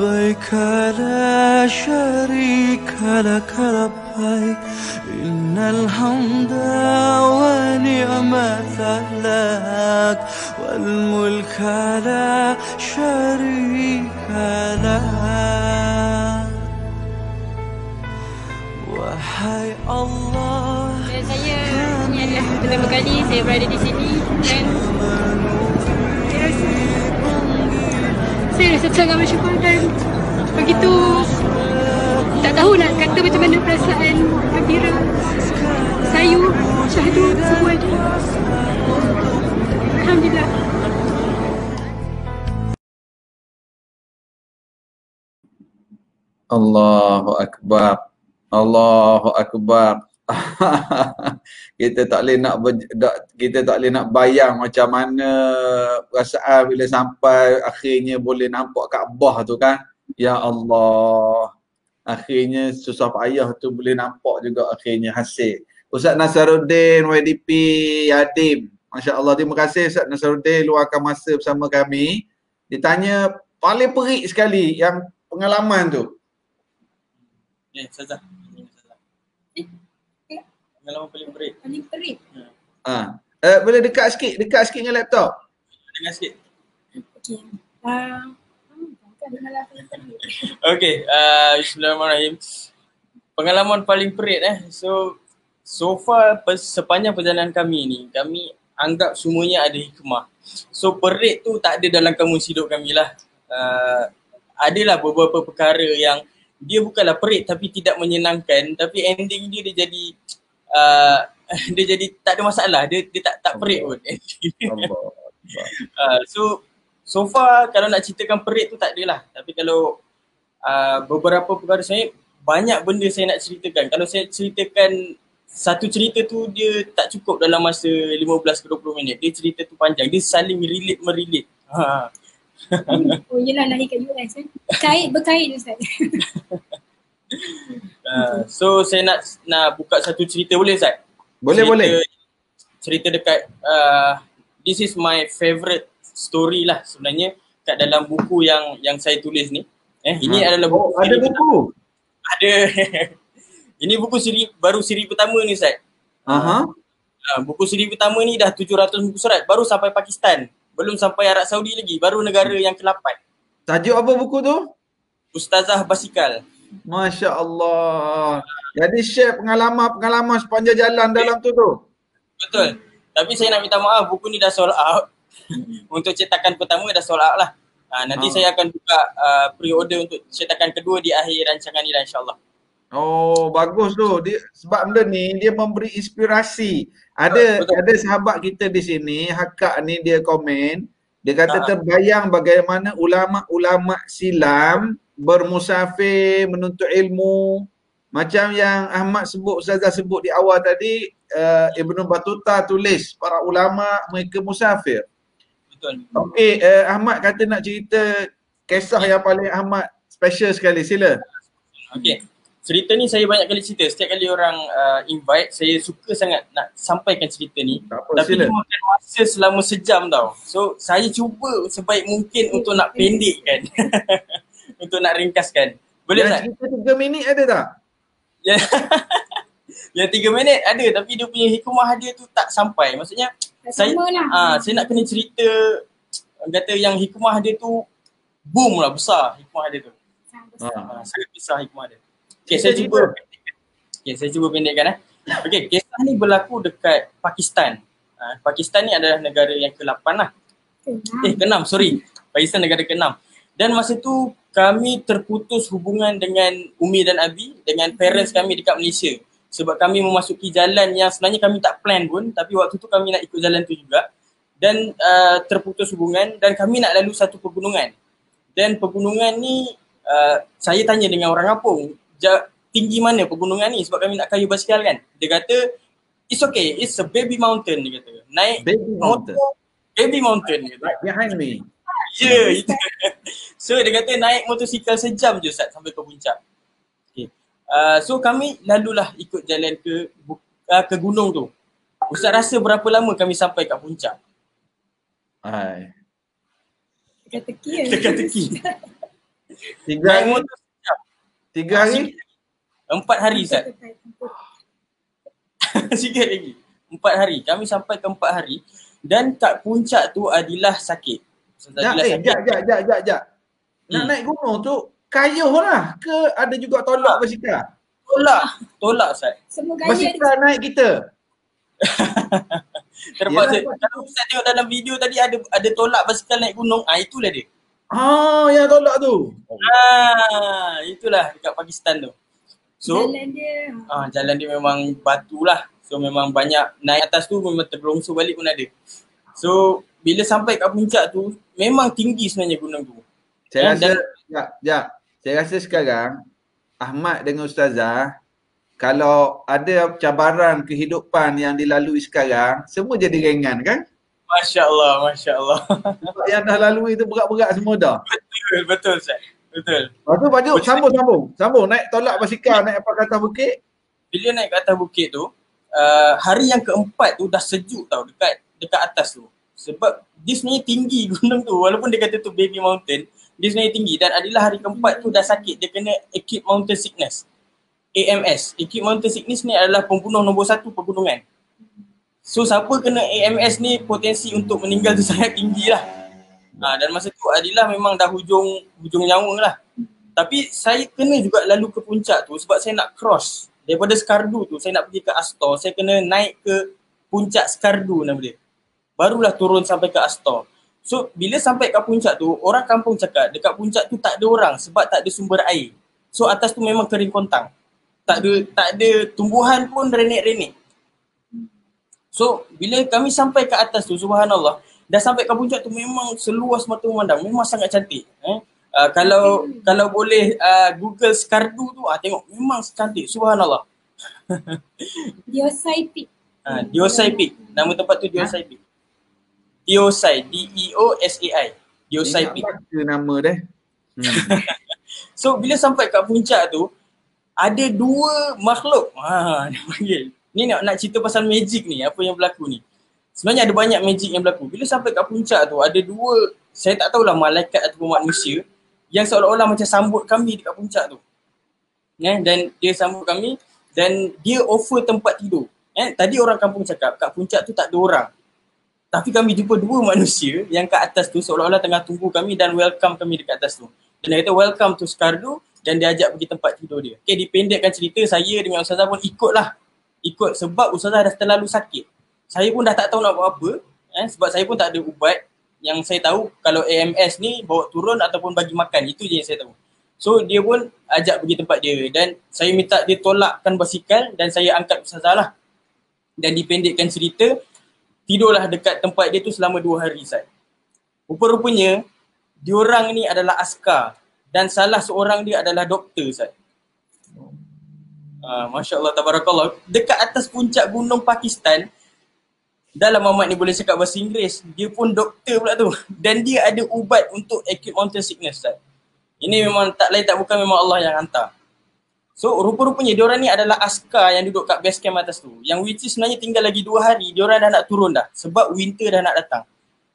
لبيك لا شريك لك لبيك إن الحمد ونعمة لك والملك لا شريك لك. Wahai Allah, Saya ini adalah pertama kali saya berada di sini dan saya rasa sangat bersyukur dan begitu tak tahu nak kata macam mana perasaan gembira, sayu, syahdu semua ni. Alhamdulillah. Allahu Akbar. Allahu Akbar. Kita tak boleh nak bayang macam mana perasaan bila sampai akhirnya boleh nampak Kaabah tu kan. Ya Allah. Akhirnya susah payah tu boleh nampak juga akhirnya hasil. Ustaz Nasaruddin, YDP, Yadim. Masya Allah, terima kasih Ustaz Nasaruddin luangkan masa bersama kami. Ditanya paling perik sekali yang pengalaman tu. Ustazah. Pengalaman paling perik. Paling perik. Boleh dekat sikit dengan laptop. Dengar sikit. Okey. Okey, bismillahirrahmanirrahim. Pengalaman paling perik So far sepanjang perjalanan kami ni, kami anggap semuanya ada hikmah. So perik tu tak ada dalam kamus hidup kami lah. Adalah beberapa perkara yang dia bukanlah perik tapi tidak menyenangkan, tapi ending dia jadi dia jadi tak ada masalah, dia tak perik pun. So far kalau nak ceritakan perik tu tak adalah, tapi kalau beberapa perkara saya, banyak benda saya nak ceritakan. Kalau saya ceritakan satu cerita tu dia tak cukup dalam masa 15 ke 20 minit. Dia cerita tu panjang, dia saling relate. Oh yelah, lahir kat US kan. Berkait Ustaz. So saya nak buka satu cerita, boleh Ustaz? Boleh. Cerita dekat this is my favourite story lah sebenarnya kat dalam buku yang saya tulis ni. Ini adalah buku. Ada buku? Ada. Ini buku siri pertama ni Ustaz. Buku siri pertama ni dah 700 muka surat, baru sampai Pakistan. Belum sampai Arab Saudi lagi, baru negara yang ke-8. Tajuk apa buku tu? Ustazah Basikal. Masya Allah. Jadi share pengalaman sepanjang jalan dalam tu. Betul. Tapi saya nak minta maaf, buku ni dah sold out. Untuk cetakan pertama dah sold out lah. Nanti saya akan buka pre-order untuk cetakan kedua di akhir rancangan ni lah, insyaAllah. Oh, bagus tu. Sebab benda ni dia memberi inspirasi. Ada sahabat kita di sini, Hakak ni dia komen, dia kata terbayang bagaimana ulama-ulama silam bermusafir, menuntut ilmu. Macam yang Ahmad Ustazah sebut di awal tadi, Ibnu Battuta tulis para ulama mereka musafir. Betul. Okey, Ahmad kata nak cerita kisah yang paling Ahmad special sekali. Sila. Okey. Cerita ni saya banyak kali cerita. Setiap kali orang invite, saya suka sangat nak sampaikan cerita ni. Tapi dia makan masa selama sejam tau. So saya cuba sebaik mungkin untuk nak pendekkan. Untuk nak ringkaskan. Boleh tak? Yang cerita 3 minit ada tak? Yang 3 minit ada, tapi dia punya hikmah dia tu tak sampai. Maksudnya saya nak kena cerita, kata yang hikmah dia tu boom lah, besar hikmah dia tu. Sangat besar hikmah dia. Okay, saya cuba pendekkan. Okay, kisah ni berlaku dekat Pakistan. Pakistan ni adalah negara yang ke-8 lah. Ke-6, sorry. Pakistan negara ke-6. Dan masa tu kami terputus hubungan dengan Umi dan Abi, dengan parents kami dekat Malaysia. Sebab kami memasuki jalan yang sebenarnya kami tak plan pun, tapi waktu tu kami nak ikut jalan tu juga. Dan terputus hubungan dan kami nak lalu satu pegunungan. Dan pegunungan ni saya tanya dengan orang kampung, tinggi mana pegunungan ni sebab kami nak kayu basikal kan. Dia kata, it's okay, it's a baby mountain, dia kata. Naik baby mountain. Dia kata. Right behind me. Ya, itu. So dia kata naik motosikal sejam je Ustaz sampai ke puncak. Okay. So kami lalulah ikut jalan ke gunung tu. Ustaz rasa berapa lama kami sampai kat puncak? Teka-teki. 3 Naik hari? motor sejam. 3 hari? 4 hari Ustaz. Sikit lagi. 4 hari. Kami sampai ke 4 hari. Dan kat puncak tu Adilah sakit. Jap. Nak naik gunung tu kayuh lah ke ada juga tolak basikal? Tolak Ustaz. Semua gaya Basikal naik kita. Terpaksa. Yelah. Kalau Ustaz tengok dalam video tadi ada tolak basikal naik gunung, itulah dia. Yang tolak tu. Itulah dekat Pakistan tu. So, jalan dia memang batu lah. So memang banyak naik atas tu memang tergelongsor balik pun ada. So bila sampai kat puncak tu memang tinggi sebenarnya gunung tu. Saya rasa sekarang Ahmad dengan Ustazah kalau ada cabaran kehidupan yang dilalui sekarang semua jadi ringan kan? Masya Allah. Sebab yang dah lalui tu berat-berat semua dah. Betul Ustaz. Betul. Lepas tu sambung naik tolak basikal naik apa ke atas bukit. Bila naik ke atas bukit tu hari yang keempat tu dah sejuk tau dekat atas tu. Sebab dia sebenarnya tinggi gunung tu, walaupun dia kata tu baby mountain, dia sebenarnya tinggi. Dan Adilah hari keempat tu dah sakit, dia kena acute mountain sickness, AMS. Acute mountain sickness ni adalah pembunuh nombor 1 pegunungan. So siapa kena AMS ni potensi untuk meninggal tu sangat tinggi lah. Dan masa tu Adilah memang dah hujung nyawa lah. Tapi saya kena juga lalu ke puncak tu sebab saya nak cross. Daripada Skardu tu saya nak pergi ke Astor, saya kena naik ke puncak Skardu nama dia. Barulah turun sampai ke Astor. So bila sampai kat puncak tu, orang kampung cakap dekat puncak tu tak ada orang sebab tak ada sumber air. So atas tu memang kering kontang. Tak ada tumbuhan pun renek-renek. So bila kami sampai ke atas tu, subhanallah, dah sampai ke puncak tu memang seluas mata memandang, memang sangat cantik. Kalau boleh Google Skardu tu, tengok memang cantik, subhanallah. Diosai Peak. Diosai Peak. Nama tempat tu Diosai Peak. Diosai, DEOSAI. Diosai Peak. Apa nama dia? So bila sampai kat puncak tu, ada 2 makhluk. Dia panggil. Ni nak cerita pasal magic ni, apa yang berlaku ni. Sebenarnya ada banyak magic yang berlaku. Bila sampai kat puncak tu, ada 2, saya tak tahulah malaikat ataupun manusia yang seolah-olah macam sambut kami dekat puncak tu. Dan dia sambut kami dan dia offer tempat tidur. Tadi orang kampung cakap kat puncak tu tak ada orang. Tapi kami jumpa 2 manusia yang kat atas tu seolah-olah tengah tunggu kami dan welcome kami dekat atas tu. Dan dia kata welcome to Skardu dan dia ajak pergi tempat tidur dia. Okay, dipendekkan cerita, saya dengan Ustazah pun ikut sebab Ustazah dah terlalu sakit. Saya pun dah tak tahu nak buat apa, sebab saya pun tak ada ubat. Yang saya tahu kalau AMS ni bawa turun ataupun bagi makan, itu je yang saya tahu. So dia pun ajak pergi tempat dia dan saya minta dia tolakkan basikal dan saya angkat Ustazah lah. Dan dipendekkan cerita, tidurlah dekat tempat dia tu selama 2 hari Ustaz. Rupa-rupanya diorang ni adalah askar dan salah seorang dia adalah doktor Ustaz. Masya Allah, tabarakallah. Dekat atas puncak gunung Pakistan, dalam Muhammad ni boleh cakap bahasa Inggeris, dia pun doktor pula tu. Dan dia ada ubat untuk acute mountain sickness Ustaz. Ini memang tak lain tak bukan memang Allah yang hantar. So rupa-rupanya diorang ni adalah askar yang duduk kat base camp atas tu. Yang which is sebenarnya tinggal lagi 2 hari, diorang dah nak turun dah. Sebab winter dah nak datang.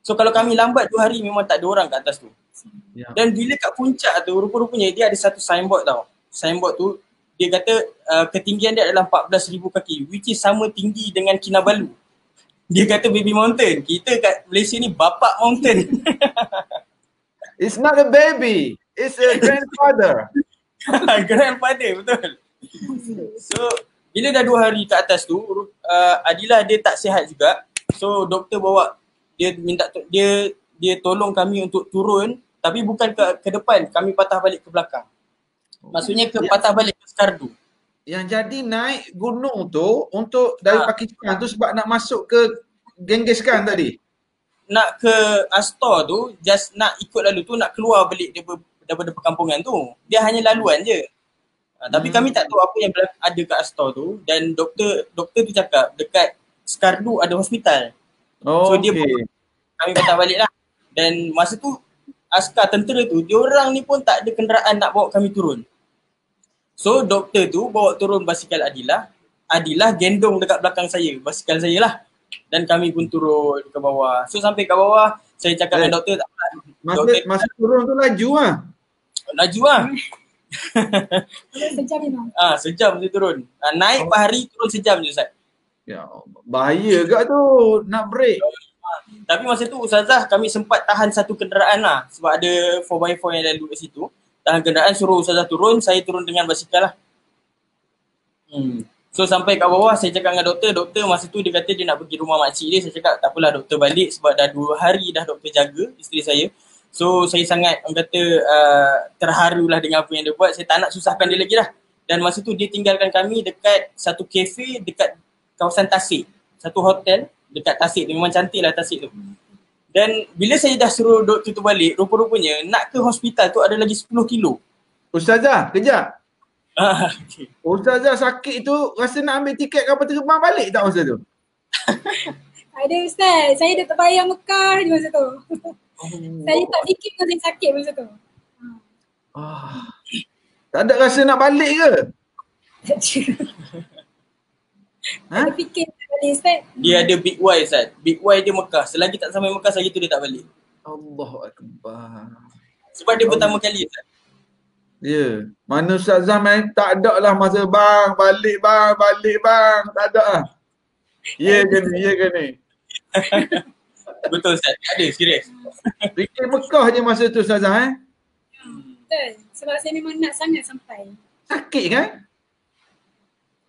So kalau kami lambat 2 hari memang tak ada orang kat atas tu. Ya. Dan bila kat puncak tu, rupa-rupanya dia ada satu signboard tau. Signboard tu, dia kata ketinggian dia adalah 14,000 kaki. Which is sama tinggi dengan Kinabalu. Dia kata baby mountain. Kita kat Malaysia ni bapak mountain. It's not a baby. It's a grandfather. Grandfather, betul. So, bila dah 2 hari kat atas tu, Adilah dia tak sihat juga. So, doktor bawa, dia minta, dia tolong kami untuk turun, tapi bukan ke depan, kami patah balik ke belakang. Maksudnya patah balik ke Skardu. Yang jadi naik gunung tu untuk dari Pakistan tu sebab nak masuk ke Genghis Khan tadi? Nak ke Astor tu, just nak ikut lalu tu, nak keluar balik daripada perkampungan tu. Dia hanya laluan je. Tapi kami tak tahu apa yang ada kat Astor tu. Dan doktor tu cakap dekat Skardu ada hospital. So dia kami patah balik lah. Dan masa tu askar tentera tu, diorang ni pun tak ada kenderaan nak bawa kami turun. So doktor tu bawa turun basikal Adilah. Adilah gendong dekat belakang saya, basikal saya lah. Dan kami pun turun ke bawah. So sampai ke bawah, saya cakap dengan doktor, tak apa. Masa turun tu laju lah. Laju lah. Sejam memang. Sejam je turun. Naik per hari, turun sejam je Ustaz. Ya, bahaya gak tu nak break. Tapi masa tu Ustazah kami sempat tahan satu kenderaan lah. Sebab ada 4x4 yang lalu kat situ. Tahan kenderaan, suruh Ustazah turun, saya turun dengan basikal lah. So sampai kat bawah saya cakap dengan doktor masa tu dia kata dia nak pergi rumah makcik dia. Saya cakap tak apalah doktor balik sebab dah 2 hari dah doktor jaga isteri saya. So saya sangat orang kata terharu lah dengan apa yang dia buat. Saya tak nak susahkan dia lagi lah. Dan masa tu dia tinggalkan kami dekat satu kafe dekat kawasan Tasik. Satu hotel dekat Tasik tu. Memang cantik lah Tasik tu. Dan bila saya dah suruh doktor tu balik, rupa-rupanya nak ke hospital tu ada lagi 10 kilo. Ustazah, kejap. Okay. Ustazah sakit tu rasa nak ambil tiket kapal terbang balik tak masa tu? Ada Ustaz, saya dah terbayang Mekah je masa tu. Saya tak fikir pun saya sakit masa tu. Tak ada rasa nak balik ke? Ada fikir nak balik Ustaz. Dia ada Big Y Ustaz. Big Y dia Mekah. Selagi tak sampai Mekah, selagi tu dia tak balik. Allahu Akbar. Sebab dia pertama kali Ustaz. Ya. Mana Ustazah main tak ada lah masa balik bang. Tak ada lah. Ya ke ni? Betul Ustaz. Ada, serius. Fikir Mekah je masa tu Ustazah Betul. Sebab saya memang nak sangat sampai. Sakit kan?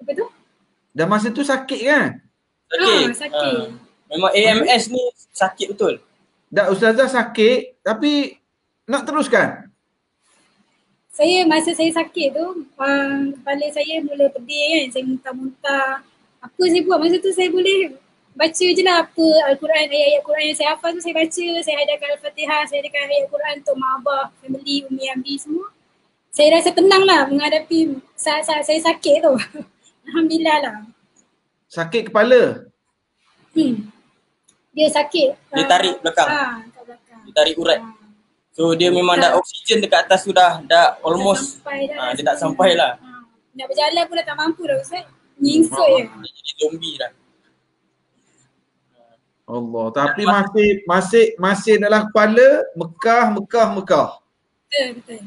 Apa tu? Dah masa tu sakit kan? Sakit. Sakit. Memang AMS ni sakit betul. Dah Ustazah sakit tapi nak teruskan? Masa saya sakit tu, kepala saya mula pedih kan. Saya muntah-muntah. Apa saya buat masa tu, saya boleh baca je lah apa Al-Quran, ayat-ayat Quran yang saya hafal tu saya baca. Saya hadakan Al-Fatihah, saya hadakan ayat Quran untuk mak abah, family, umi, abdi semua. Saya rasa tenang lah menghadapi saat-saat saya sakit tu. Alhamdulillah lah. Sakit kepala? Dia sakit. Dia tarik belakang. Kat belakang. Dia tarik urat. So dia memang dah oksigen dekat atas tu dah almost dia tak sampai lah. Nak berjalan pun dah tak mampu dah Ustaz. Nyingsut je. Dia jadi zombie dah. Allah, tapi masih dalam kepala Mekah. Betul.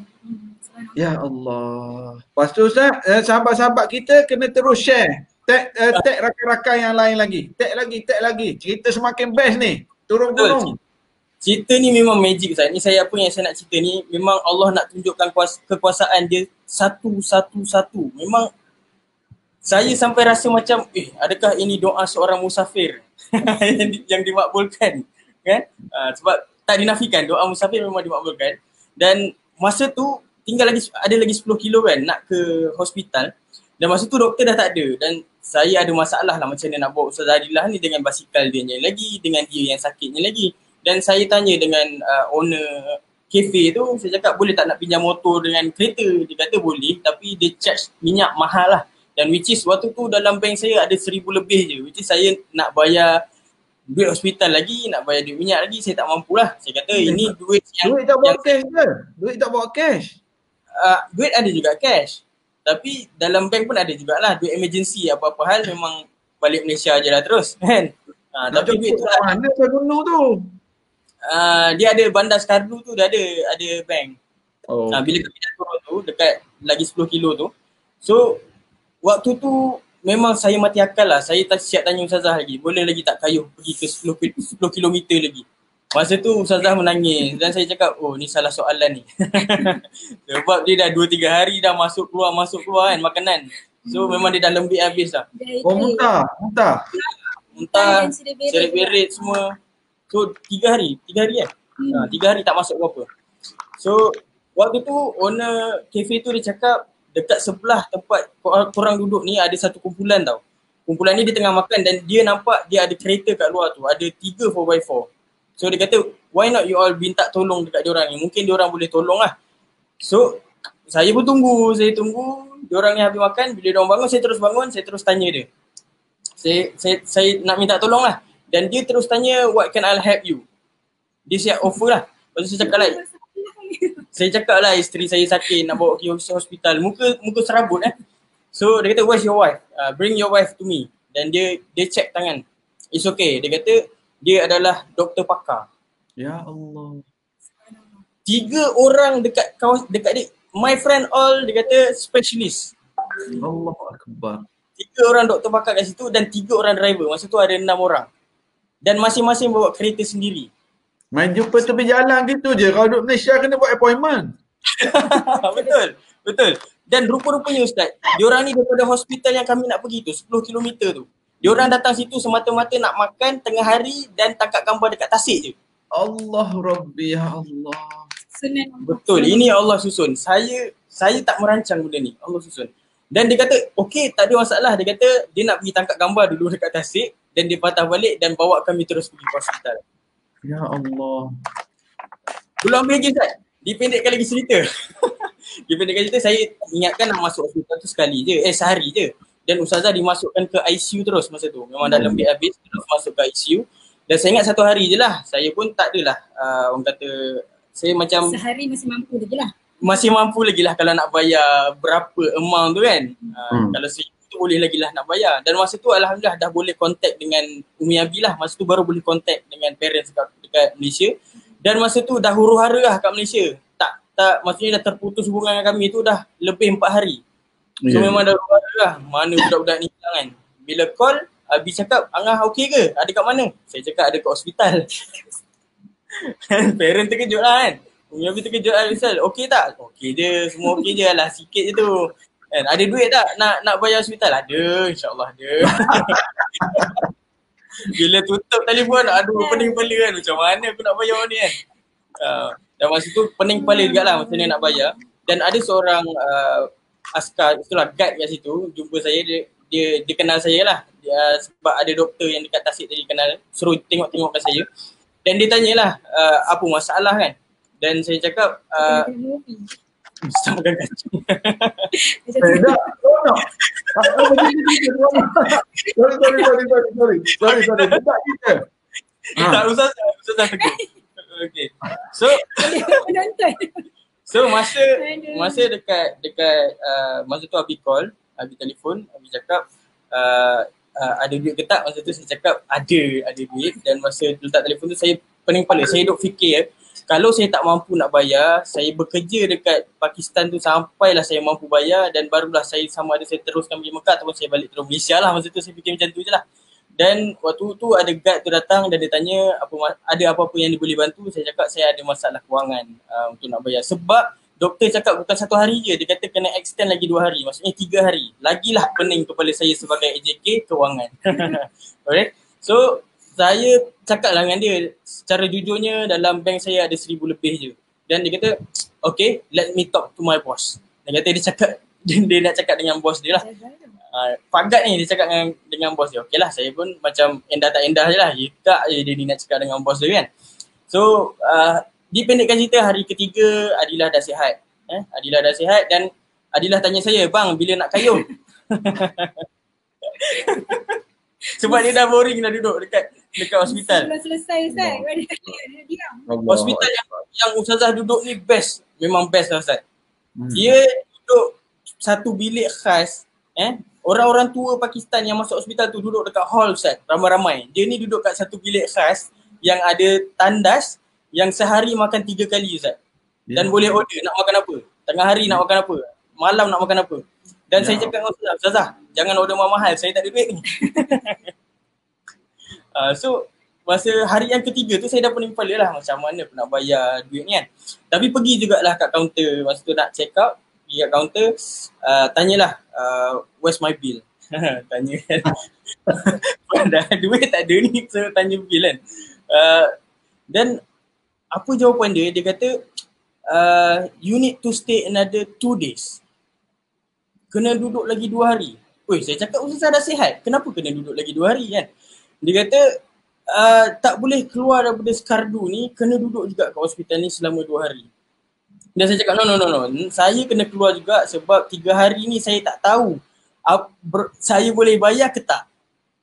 Ya Allah. Lepas tu Ustaz, sahabat-sahabat kita kena terus share. Tag rakan-rakan yang lain lagi. Tag lagi. Cerita semakin best ni. Turun gunung. Cerita ni memang magic Ustaz. Ni saya apa yang saya nak cerita ni, memang Allah nak tunjukkan kekuasaan dia satu. Memang saya sampai rasa macam, adakah ini doa seorang musafir yang dimakbulkan? Kan? Sebab tak dinafikan, doa musafir memang dimakbulkan. Dan masa tu ada lagi 10 kilo kan nak ke hospital. Dan masa tu doktor dah tak ada. Dan saya ada masalah lah macam mana nak bawa Ustazah Adilah ni dengan basikal dia lagi, dengan dia yang sakitnya lagi. Dan saya tanya dengan owner kafe tu, saya cakap boleh tak nak pinjam motor dengan kereta? Dia kata boleh, tapi dia charge minyak mahal lah. Dan which is waktu tu dalam bank saya ada 1,000 lebih je. Which is saya nak bayar duit hospital lagi, nak bayar duit minyak lagi, saya tak mampu lah. Saya kata ini duit yang... Duit tak bawa cash ke? Duit tak bawa cash? Duit ada juga cash. Tapi dalam bank pun ada jugalah duit emergency, apa-apa hal memang balik Malaysia je lah terus kan. Tapi duit tu mana ke gunung tu? Dia ada bandar Skardu tu, dia ada bank. Bila kami dah turun tu dekat lagi 10 kilo tu. So waktu tu memang saya mati akal lah. Saya tak siap tanya Ustazah lagi, boleh lagi tak kayuh pergi ke 10 kilometer lagi. Masa tu Ustazah menangis dan saya cakap, ni salah soalan ni. Sebab dia dah 2-3 hari dah masuk keluar kan makanan. So memang dia dah lembik habis lah. Muntah. Serit berit semua. So 3 hari kan? 3 hari tak masuk apa-apa. So waktu tu owner kafe tu dia cakap dekat sebelah tempat korang duduk ni ada satu kumpulan tau. Kumpulan ni dia tengah makan dan dia nampak dia ada kereta kat luar tu. Ada 3 4x4. So dia kata why not you all minta tolong dekat diorang ni. Mungkin diorang boleh tolong lah. So saya pun tunggu. Diorang ni habis makan. Bila diorang bangun, saya terus tanya dia. Saya nak minta tolong lah. Dan dia terus tanya, what can I help you? Dia siap offer lah. Lepas tu saya cakap lah isteri saya sakit, nak bawa pergi hospital. Muka serabut So dia kata, where's your wife? Bring your wife to me. Dan dia check tangan. It's okay. Dia kata, dia adalah doktor pakar. Ya Allah. 3 orang dekat dekat dia, my friend all dia kata specialist. Allahu Akbar. 3 orang doktor pakar kat situ dan 3 orang driver. Masa tu ada 6 orang. Dan masing-masing bawa kereta sendiri. Main jumpa tepi jalan gitu je. Kalau duduk Malaysia kena buat appointment. Betul. Dan rupa-rupanya Ustaz, diorang ni daripada hospital yang kami nak pergi tu 10 km tu. Diorang datang situ semata-mata nak makan tengah hari dan tangkap gambar dekat tasik je. Allah Rabbi, ya Allah. Sunnah. Betul, ini Allah susun. Saya tak merancang benda ni, Allah susun. Dan dia kata, okey tak ada masalah. Dia kata dia nak pergi tangkap gambar dulu dekat tasik dan dia patah balik dan bawa kami terus pergi ke hospital. Ya Allah. Belum habis lagi Ustaz, dipendekkan lagi cerita. Dipendekkan cerita, saya ingatkan nak masuk hospital tu sekali je, sehari je. Dan Ustazah dimasukkan ke ICU terus masa tu. Memang dalam bed habis, terus masuk ke ICU. Dan saya ingat 1 hari je lah. Saya pun tak adalah, orang kata, saya macam Sehari masih mampu lagi lah. masih mampu lagi lah kalau nak bayar berapa amount tu kan. Kalau RM1,000 tu boleh lagi lah nak bayar. Dan masa tu Alhamdulillah dah boleh contact dengan Umi Abi lah. Masa tu baru boleh contact dengan parents dekat Malaysia. Dan masa tu dah huru-hara lah kat Malaysia. Tak maksudnya dah terputus hubungan dengan kami tu dah lebih 4 hari. So memang dah huru-hara lah. Mana budak-budak ni hilang kan. Bila call, Abi cakap, Angah okey ke? Ada kat mana? Saya cakap ada kat hospital. Parent terkejut lah kan. Umi Abi terkejut lah, Rizal. Okey tak? Okey je, semua okey je lah. Sikit je tu. Kan? Ada duit tak nak bayar hospital? Ada, insyaAllah ada. Bila tutup telefon, aduh pening kepala kan. Macam mana aku nak bayar ni kan. Dan masa tu pening kepala juga lah macam mana nak bayar. Dan ada seorang askar, itulah guide kat situ, jumpa saya, dia kenal saya lah. Sebab ada doktor yang dekat tasik tadi kenal, suruh tengok-tengok kat saya. Dan dia tanyalah apa masalah kan. Dan saya cakap Ustaz makan kacang. Tak. Sorry. Tak kita. Tak, Ustaz tegur. Okay. So masa dekat masa tu Abi call, Abi telefon, Abi cakap ada duit ke tak? Masa tu saya cakap ada duit. Dan masa letak telefon tu saya pening kepala. Saya duk fikir kalau saya tak mampu nak bayar, saya bekerja dekat Pakistan tu sampailah saya mampu bayar dan barulah saya sama ada saya teruskan pergi Mekah ataupun saya balik terus Malaysia lah. Masa tu saya fikir macam tu je lah. Dan waktu tu ada guide tu datang dan dia tanya ada apa-apa yang dia boleh bantu. Saya cakap saya ada masalah kewangan untuk nak bayar. Sebab doktor cakap bukan 1 hari je, dia kata kena extend lagi 2 hari. Maksudnya 3 hari. Lagilah pening kepala saya sebagai AJK kewangan. Alright. So saya cakap lah dengan dia, secara jujurnya dalam bank saya ada 1,000 lebih je. Dan dia kata, okay, let me talk to my boss. Dia kata dia nak cakap dengan bos dia lah. Pagat ni dia cakap dengan bos dia. Okay lah, saya pun macam endah tak endah je lah. Tak je dia ni nak cakap dengan bos dia kan. So, dipendekkan cerita, hari ketiga Adilah dah sihat. Adilah dah sihat dan Adilah tanya saya, bang bila nak kayuh? Sebab dia dah boring dah duduk dekat hospital. Belum selesai Ustaz. Dia diam. Hospital yang Ustazah duduk ni best. Memang best lah Ustaz. Dia duduk satu bilik khas. Orang-orang tua Pakistan yang masuk hospital tu duduk dekat hall Ustaz. Ramai-ramai. Dia ni duduk kat satu bilik khas yang ada tandas yang sehari makan 3 kali Ustaz. Dan boleh order nak makan apa. Tengah hari nak makan apa. Malam nak makan apa. Dan saya cakap dengan Ustazah, jangan order mahal-mahal, saya tak ada duit ni. So, masa hari yang ketiga tu saya dah pening kepala lah macam mana pun nak bayar duit ni kan. Tapi pergi jugalah kat kaunter, masa tu nak check out, pergi kat kaunter, tanyalah, where's my bill? Tanya kan. Dah duit tak ada ni, so tanya bill kan. Dan apa jawapan dia, dia kata, you need to stay another 2 days. Kena duduk lagi 2 hari. Saya cakap Ustazah dah sihat. Kenapa kena duduk lagi 2 hari kan? Dia kata tak boleh keluar daripada Skardu ni, kena duduk juga kat hospital ni selama 2 hari. Dan saya cakap no. Saya kena keluar juga sebab 3 hari ni saya tak tahu saya boleh bayar ke tak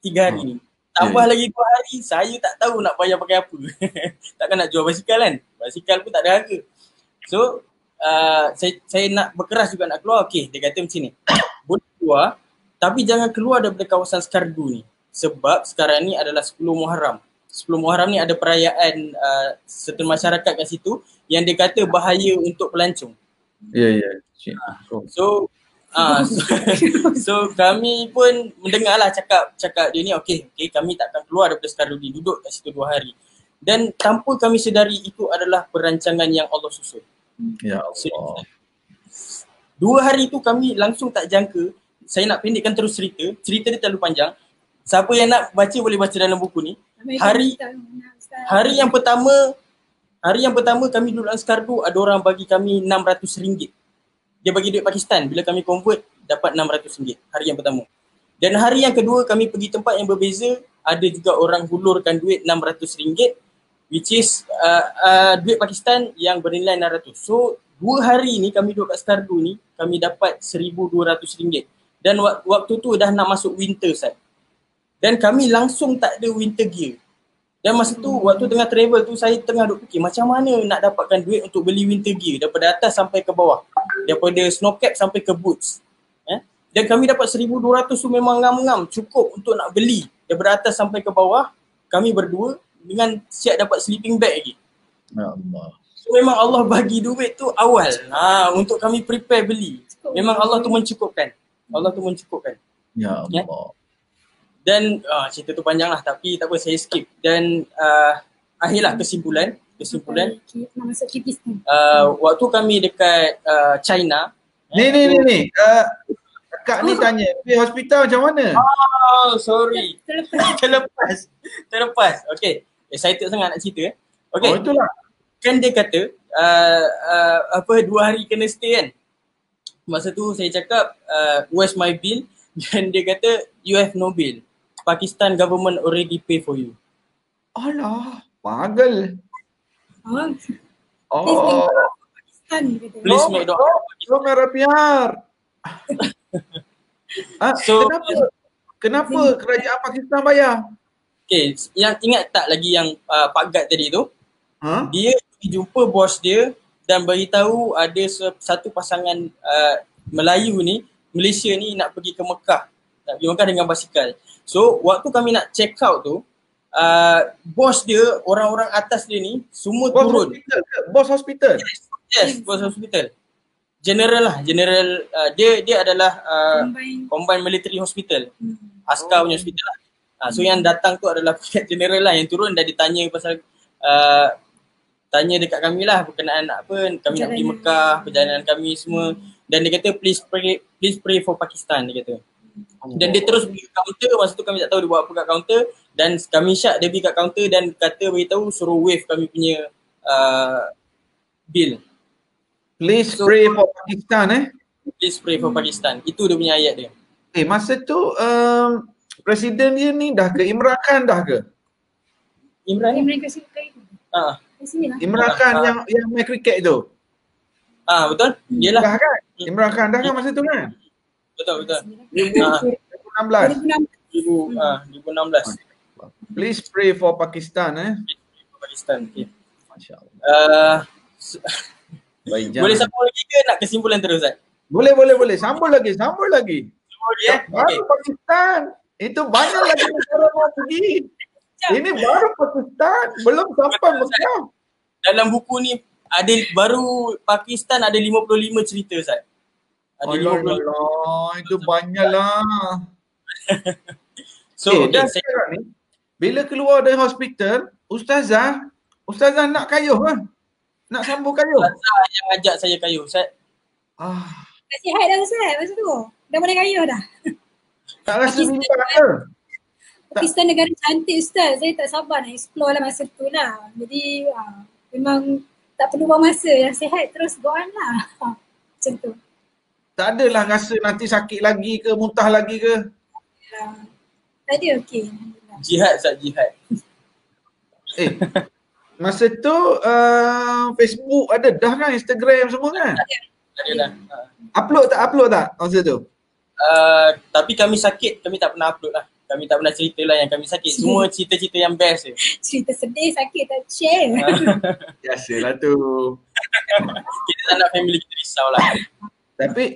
3 hari ni. Tambah lagi 2 hari, saya tak tahu nak bayar pakai apa. Takkan nak jual basikal kan? Basikal pun tak ada harga. So, saya nak berkeras juga nak keluar. Okay, dia kata macam ni. Boleh keluar, tapi jangan keluar daripada kawasan Skardu ni. Sebab sekarang ni adalah 10 Muharram. 10 Muharram ni ada perayaan serta masyarakat kat situ yang dia kata bahaya untuk pelancong. Ya, ya. So so kami pun mendengarlah cakap dia ni okey kami takkan keluar daripada Skardu ni, duduk kat situ 2 hari. Dan tanpa kami sedari itu adalah perancangan yang Allah susun. Ya Allah. 2 hari tu kami langsung tak jangka. Saya nak pendekkan terus cerita dia terlalu panjang. Siapa yang nak baca boleh baca dalam buku ni. Hari yang pertama kami duduk dalam Skardu, ada orang bagi kami RM600. Dia bagi duit Pakistan, bila kami convert dapat RM600 hari yang pertama. Dan hari yang kedua kami pergi tempat yang berbeza, ada juga orang hulurkan duit RM600 which is duit Pakistan yang bernilai RM600. So 2 hari ni kami duduk kat Skardu ni, kami dapat RM1,200. Dan waktu tu dah nak masuk winter Ustaz. Dan kami langsung tak ada winter gear. Dan masa tu, waktu tengah travel tu, saya tengah duk fikir macam mana nak dapatkan duit untuk beli winter gear daripada atas sampai ke bawah. Daripada snow cap sampai ke boots. Dan kami dapat RM1,200 tu memang ngam-ngam, cukup untuk nak beli daripada atas sampai ke bawah. Kami berdua dengan siap dapat sleeping bag lagi. Ya Allah. So memang Allah bagi duit tu awal untuk kami prepare beli. Memang Allah tu mencukupkan. Ya Allah. Dan cerita tu panjang lah, tapi tak apa, saya skip. Dan akhirlah kesimpulan Nak masuk Kyrgyzstan. waktu kami dekat China. Ni. Kak ni tanya, pergi hospital macam mana? Sorry. Terlepas. Okay. Excited sangat nak cerita. Okay. Itulah. Kan dia kata 2 hari kena stay kan. Masa tu saya cakap where's my bill? Dan dia kata you have no bill. Pakistan government already pay for you. Alah, pagal. Pakistan kata. Please make doa. So merah piar. Kenapa kerajaan Pakistan bayar? Okay, yang ingat tak lagi yang Pak Gad tadi tu? Dia pergi jumpa bos dia dan beritahu ada satu pasangan Melayu ni, Malaysia ni nak pergi ke Mekah. Nak pergi Mekah dengan basikal. So, waktu kami nak check out tu, bos dia, orang-orang atas dia ni semua turun. Bos hospital? Yes, bos hospital. General. Dia adalah Combined Military Hospital. Askar punya hospital lah. So yang datang tu adalah pihak general lah yang turun dan ditanya pasal tanya dekat kami lah berkenaan apa, kami nak pergi Mekah, perjalanan kami semua. Dan dia kata please pray for Pakistan, dia kata. Dan dia terus pergi ke kaunter, masa tu kami tak tahu dia buat apa kat kaunter. Dan kami syak dia pergi kat kaunter dan kata beritahu suruh waive kami punya bill. Please pray for Pakistan Please pray for Pakistan. Itu dia punya ayat dia. Masa tu presiden dia ni dah ke? Imran Khan dah ke? Imran kat sini lah. Imran Khan yang main kriket tu. Betul? Yelah. Dah kan? Imran Khan dah kan masa tu kan? Betul. 2016. 2016. Please pray for Pakistan Pakistan. Okay. Masya-Allah. Baik, boleh sambung lagi ke nak kesimpulan terus Zat? Boleh. Sambung lagi. Baru Pakistan. Itu banyak lagi negara mau pergi. Ini baru Pakistan, belum sampai Mekah. Dalam buku ni ada baru Pakistan ada 55 cerita Zat. Ada 55. Itu banyaklah. So bila keluar dari hospital, Ustazah nak kayuh kan? Nak sambung kayuh? Ustazah yang ajak saya kayuh Ustaz. Dah sihat dah Ustaz masa tu. Dah boleh kayuh dah. Tak rasa bimbang ke? Pakistan negara cantik Ustaz. Saya tak sabar nak explore lah masa tu lah. Jadi memang tak perlu buang masa. Yang sihat terus go on lah. Macam tu. Tak adalah rasa nanti sakit lagi ke, muntah lagi ke? Tak ada, okey. Jihad Ustaz, jihad. Masa tu Facebook ada dah kan, Instagram semua kan? Ada dah. Upload tak masa tu? Tapi kami sakit, kami tak pernah upload lah. Kami tak pernah cerita lah yang kami sakit. Semua cerita-cerita yang best je. Cerita sedih, sakit tak share. Biasalah tu. Kita tak nak family kita risau lah.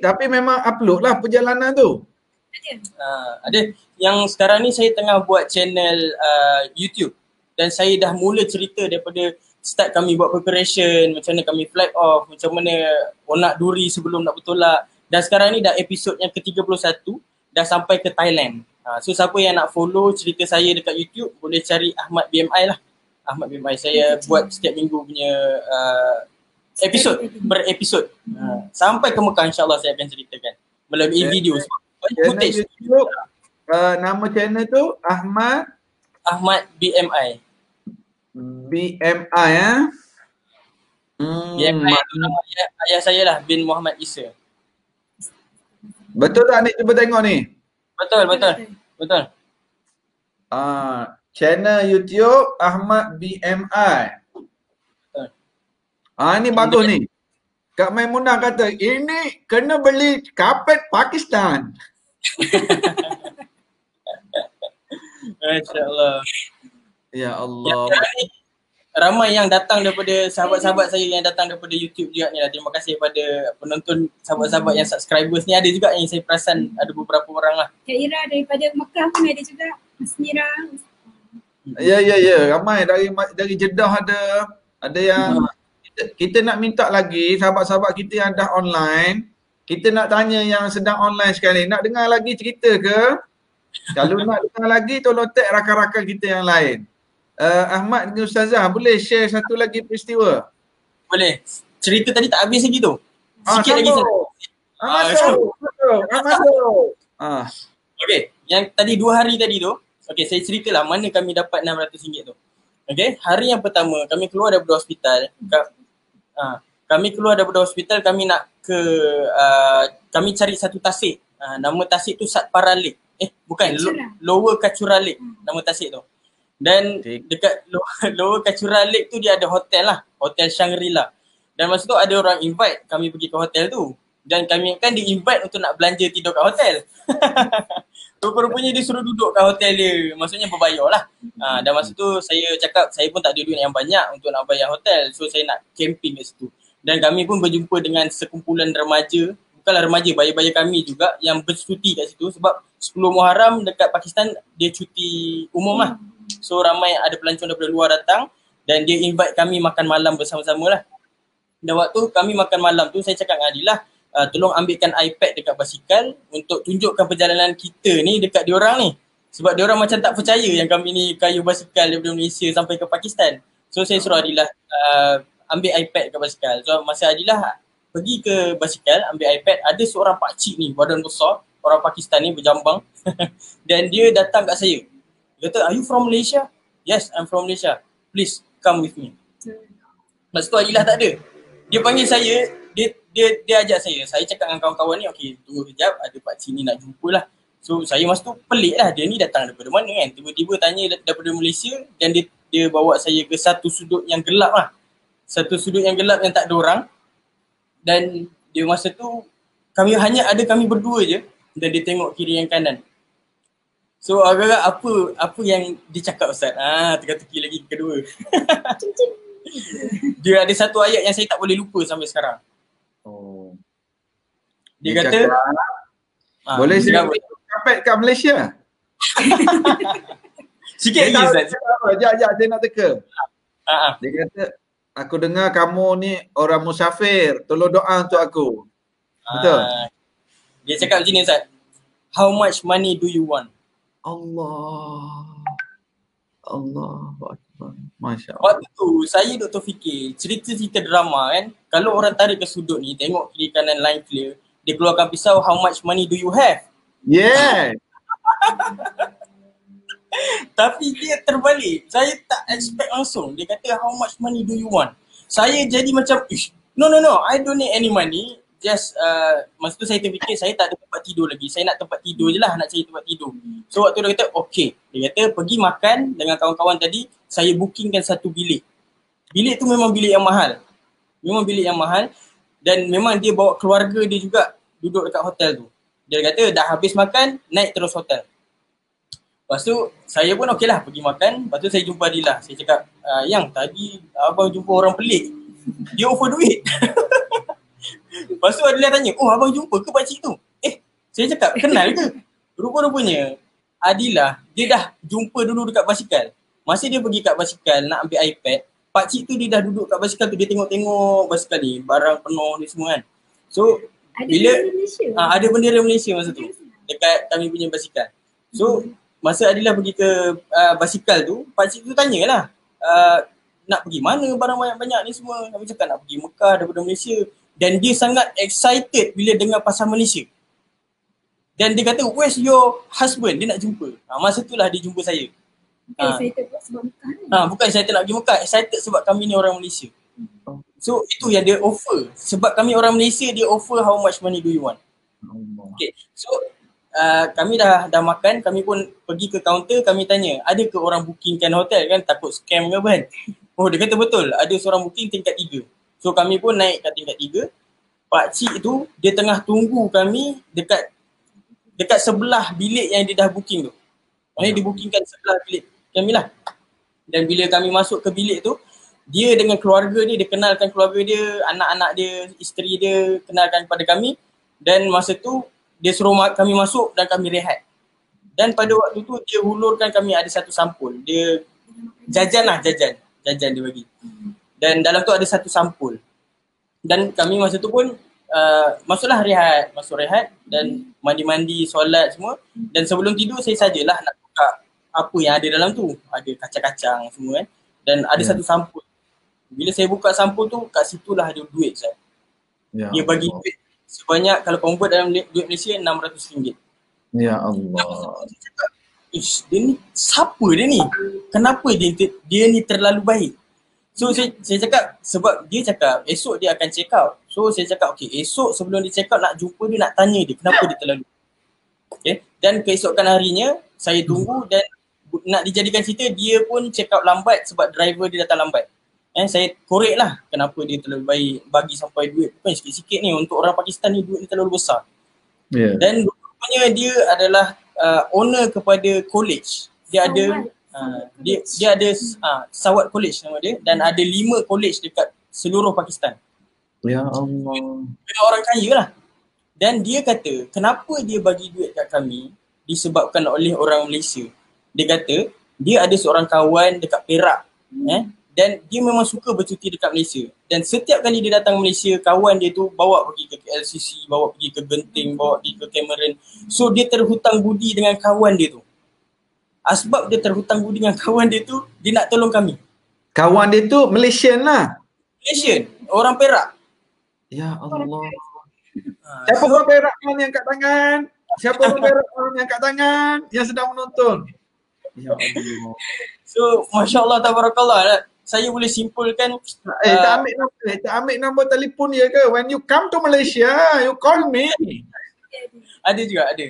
Tapi memang upload lah perjalanan tu. Ada. Ada. Yang sekarang ni saya tengah buat channel YouTube. Dan saya dah mula cerita daripada start kami buat preparation, macam mana kami flight off, macam mana onak duri sebelum nak bertolak. Dan sekarang ni dah episod yang ke-31, dah sampai ke Thailand. So siapa yang nak follow cerita saya dekat YouTube, boleh cari Ahmad BMI lah. Ahmad BMI, saya buat setiap minggu punya episod, berepisod. Sampai ke Mekah insyaAllah saya akan ceritakan melalui video. Channel YouTube, nama channel tu Ahmad BMI. BMI BMI tu nama ayah saya lah, bin Muhammad Isa. Betul tak ni? Cuba tengok ni. Betul. Channel YouTube Ahmad BMI. Ni bagus ni. Kak Maimunah kata, ini kena beli kapet Pakistan. Masya-Allah. Ya Allah. Ramai yang datang daripada sahabat-sahabat saya yang datang daripada YouTube juga ni lah. Terima kasih kepada penonton, sahabat-sahabat yang subscribers ni. Ada juga yang saya perasan ada beberapa orang lah. Kak Ira daripada Mekah pun ada juga. Mas Mira. Ya. Ramai dari Jeddah ada. Ada yang kita nak minta lagi sahabat-sahabat kita yang dah online. Kita nak tanya yang sedang online sekali. Nak dengar lagi cerita ke? Kalau nak dengar lagi, tolong tag rakan-rakan kita yang lain. Ahmad dengan Ustazah, boleh share satu lagi peristiwa? Boleh. Cerita tadi tak habis lagi tu. Sikit lagi. Okay, yang tadi 2 hari tadi tu, okay, saya ceritalah mana kami dapat RM600 tu. Okay, hari yang pertama kami keluar daripada hospital. Kami keluar daripada hospital, kami nak ke, kami cari satu tasik. Nama tasik tu Satpara Lake. Bukan, Lower Kachura Lake nama tasik tu. Dan dekat Lower Kachura Lake tu dia ada hotel lah, Hotel Shangri-La. Dan masa tu ada orang invite kami pergi ke hotel tu. Dan kami kan di-invite untuk nak belanja tidur kat hotel. Rupa-rupanya dia suruh duduk kat hotel dia, maksudnya berbayar lah. Dan masa tu saya cakap saya pun tak ada duit yang banyak untuk nak bayar hotel. So saya nak camping kat situ. Dan kami pun berjumpa dengan sekumpulan remaja, bukanlah remaja, bayar-bayar kami juga yang bercuti kat situ. Sebab 10 Muharram dekat Pakistan dia cuti umum lah. So ramai ada pelancong daripada luar datang dan dia invite kami makan malam bersama-sama lah. Dan waktu kami makan malam tu saya cakap dengan Adilah, tolong ambilkan iPad dekat basikal untuk tunjukkan perjalanan kita ni dekat diorang ni. Sebab diorang macam tak percaya yang kami ni kayu basikal daripada Malaysia sampai ke Pakistan. So saya suruh Adilah ambil iPad dekat basikal. So masa Adilah pergi ke basikal ambil iPad, ada seorang pakcik ni badan besar, orang Pakistan ni berjambang. Dan dia datang kat saya. Dia kata, are you from Malaysia? Yes, I'm from Malaysia. Please come with me. Masa tu Adilah tak ada. Dia panggil saya, dia ajak saya. Saya cakap dengan kawan-kawan ni, okay, tunggu kejap, ada pakcik ni nak jumpa lah. So saya masa tu pelik lah, dia ni datang daripada mana kan. Tiba-tiba tanya daripada Malaysia dan dia bawa saya ke satu sudut yang gelap lah. Satu sudut yang gelap yang tak ada orang. Dan dia masa tu, kami berdua je dan dia tengok kiri yang kanan. So agak-agak apa yang dia cakap Ustaz? Teka-teki lagi kedua. Dia ada satu ayat yang saya tak boleh lupa sampai sekarang. Dia kata boleh saya kapet kat Malaysia? Sikit lagi Ustaz. Sekejap saya nak teka. Dia kata, aku dengar kamu ni orang musafir, tolong doa untuk aku. Betul? Dia cakap macam ni Ustaz. How much money do you want? Allah Akbar. Masya Allah. Waktu tu saya duk fikir cerita-cerita drama kan. Kalau orang tarik ke sudut ni, tengok kiri kanan line clear, dia keluarkan pisau, how much money do you have? Yeah. Tapi dia terbalik. Saya tak expect langsung. Dia kata how much money do you want? Saya jadi macam, no, I don't need any money. Just, masa tu saya terfikir saya tak ada tempat tidur lagi. Saya nak tempat tidur je lah, nak cari tempat tidur. So waktu dia kata, okay. Dia kata pergi makan dengan kawan-kawan tadi, saya bookingkan satu bilik. Bilik tu memang bilik yang mahal. Memang bilik yang mahal. Dan memang dia bawa keluarga dia juga duduk dekat hotel tu. Dia kata dah habis makan, naik terus hotel. Lepas tu saya pun okey lah pergi makan. Lepas tu saya jumpa Adilah. Saya cakap, yang tadi abang jumpa orang pelik. Dia offer duit. Lepas tu Adilah tanya, abang jumpa ke pakcik tu? Saya cakap, kenal ke? Rupa-rupanya Adilah, dia dah jumpa dulu dekat basikal. Masa dia pergi kat basikal nak ambil iPad, pakcik tu dia dah duduk kat basikal tu, dia tengok-tengok basikal ni, barang penuh ni semua kan. So Ada bila bendera Malaysia. ada bendera Malaysia masa tu dekat kami punya basikal. So masa Adila pergi ke basikal tu, pakcik tu tanyalah, nak pergi mana barang banyak-banyak ni semua. Kami cakap nak pergi Mekah daripada Malaysia. Dan dia sangat excited bila dengar pasal Malaysia. Dan dia kata, where's your husband? Dia nak jumpa. Masa itulah dia jumpa saya. Excited sebab Mekah ni. Bukan excited nak pergi Mekah, excited sebab kami ni orang Malaysia. So itu yang dia offer. Sebab kami orang Malaysia, dia offer how much money do you want. Okay, so kami dah makan, kami pun pergi ke kaunter, kami tanya, ada ke orang bookingkan hotel kan, takut scam ke kan. Oh, dia kata betul, ada seorang booking tingkat 3. So kami pun naik kat tingkat 3. Pakcik tu dia tengah tunggu kami dekat sebelah bilik yang dia dah booking tu. Maksudnya dia bookingkan sebelah bilik kami lah. Dan bila kami masuk ke bilik tu, dia dengan keluarga dia kenalkan keluarga dia, anak-anak dia, isteri dia kenalkan kepada kami. Dan masa tu dia suruh kami masuk dan kami rehat. Dan pada waktu tu dia hulurkan kami ada satu sampul. Dia jajan dia bagi. Dan dalam tu ada satu sampul. Dan kami masa tu pun masuk rehat dan mandi-mandi, solat semua. Dan sebelum tidur saya sajalah nak buka apa yang ada dalam tu. Ada kacang-kacang semua kan. Dan ada satu sampul. Bila saya buka sampul tu, kat situlah ada duit saya. Dia bagi duit sebanyak, kalau convert dalam duit Malaysia, RM600. Ya Allah. Dia ni siapa dia ni? Kenapa dia ni terlalu baik? So saya cakap, sebab dia cakap esok dia akan check out. So saya cakap okay, esok sebelum dia check out nak jumpa dia, nak tanya dia kenapa dia terlalu. Okay. Dan keesokan harinya saya tunggu dan nak dijadikan cerita, dia pun check out lambat sebab driver dia datang lambat. Saya korek lah kenapa dia terlalu baik, bagi sampai duit bukan sikit-sikit ni. Untuk orang Pakistan ni duit ni terlalu besar. Dan rupanya dia adalah owner kepada college. Dia ada dia ada Sawat College nama dia, dan ada 5 college dekat seluruh Pakistan. Ya Allah. Dia orang kaya lah. Dan dia kata kenapa dia bagi duit kat kami disebabkan oleh orang Malaysia. Dia kata dia ada seorang kawan dekat Perak, dan dia memang suka bercuti dekat Malaysia. Dan setiap kali dia datang Malaysia, kawan dia tu bawa pergi ke KLCC, bawa pergi ke Genting, bawa pergi ke Cameron. So dia terhutang budi dengan kawan dia tu. Sebab dia terhutang budi dengan kawan dia tu, dia nak tolong kami. Kawan dia tu Malaysian lah. Malaysian, orang Perak. Ya Allah. Siapa orang Perak ni yang angkat tangan? Siapa orang Perak yang angkat tangan yang sedang menonton? Ya Allah. So, Masya Allah, tabarakallah. Saya boleh simpulkan. Tak ambil nombor telefon dia ke? When you come to Malaysia, you call me. Ada juga, ada.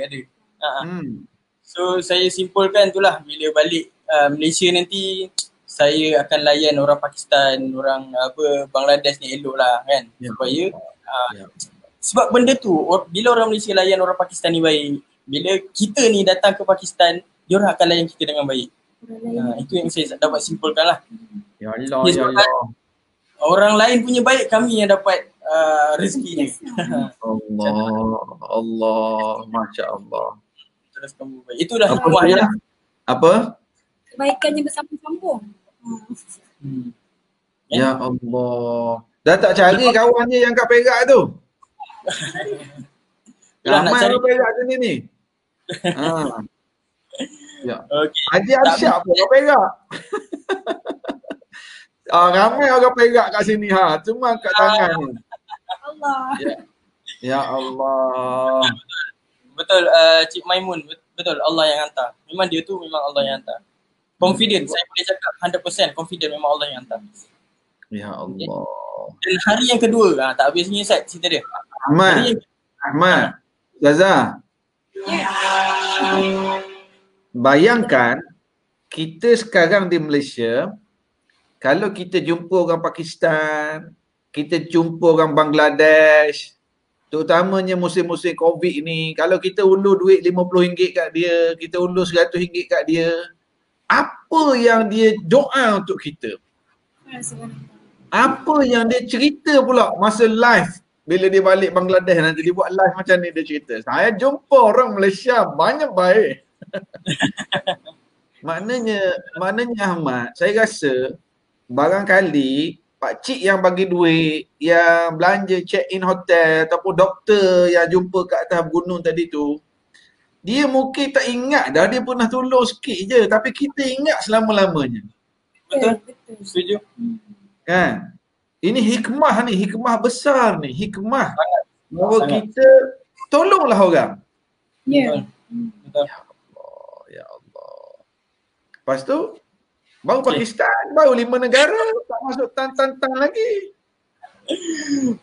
So, saya simpulkan itulah, bila balik Malaysia nanti, saya akan layan orang Pakistan, orang Bangladesh ni elok lah kan. Supaya sebab benda tu, bila orang Malaysia layan orang Pakistan ni baik, bila kita ni datang ke Pakistan, dia orang akan layan kita dengan baik. Itu yang saya dapat simpulkan lah. Ya Allah, ya Allah. Orang lain punya baik, kami yang dapat rezekinya. Allah, Masya Allah. Itu dah hikmah dia. Apa? Kebaikannya bersambung-sambung. Ya Allah. Dah tak cari kawan dia yang kat Perak tu? Ramai orang Perak tu ni. Ya. Haji Arsyad pun orang Perak. Ramai orang Perak kat sini cuma kat tangan ni. Allah. Ya Allah. Betul, Cik Maimun, betul, Allah yang hantar. Memang dia tu memang Allah yang hantar. Confident, saya boleh cakap 100% confident memang Allah yang hantar. Ya Allah. Dan hari yang kedua, tak habis ni Ustaz cerita dia. Ahmad, Zaza. Bayangkan kita sekarang di Malaysia, kalau kita jumpa orang Pakistan, kita jumpa orang Bangladesh, terutamanya musim-musim COVID ni, kalau kita ulur duit RM50 kat dia, kita ulur RM100 kat dia, apa yang dia doa untuk kita? Apa yang dia cerita pula masa live bila dia balik Bangladesh nanti, dia buat live macam ni, dia cerita, saya jumpa orang Malaysia banyak baik. maknanya Ahmad, saya rasa barangkali pakcik yang bagi duit, yang belanja check in hotel ataupun doktor yang jumpa kat atas gunung tadi tu, dia mungkin tak ingat dah dia pernah tolong sikit je, tapi kita ingat selama-lamanya. Betul? Betul. Setuju? Kan? Ini hikmah ni, hikmah besar ni, hikmah bahawa Sangat. kita tolonglah orang. Ya. Betul. Oh, ya Allah. Lepas tu baru Okey. Pakistan, baru 5 negara, tak masuk tan lagi.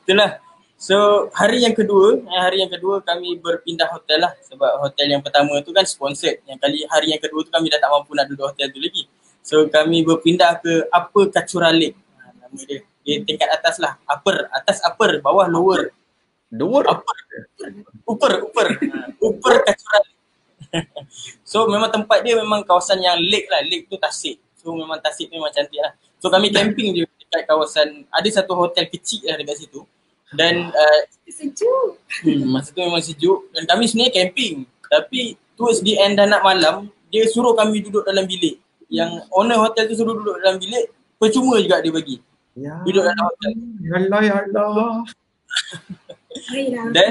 Itulah. So hari yang kedua kami berpindah hotel lah, sebab hotel yang pertama tu kan sponsored. Hari yang kedua tu kami dah tak mampu nak duduk hotel tu lagi. So kami berpindah ke Upper Kachura Lake. Nama dia. Dia tingkat atas lah. Atas upper, bawah lower. Dua Upper Kachura Lake. So memang tempat dia memang kawasan yang lake lah. Lake tu tasik. So memang tasik tu memang cantik lah. So kami camping je dekat kawasan, ada satu hotel kecil lah dekat situ. Dan Sejuk. masa tu memang sejuk dan kami sebenarnya camping. Tapi towards the end dah nak malam, dia suruh kami duduk dalam bilik. Yang owner hotel tu suruh duduk dalam bilik, percuma juga dia bagi. Ya Duduk dalam hotel. Allah, ya Allah. Baiklah. Dan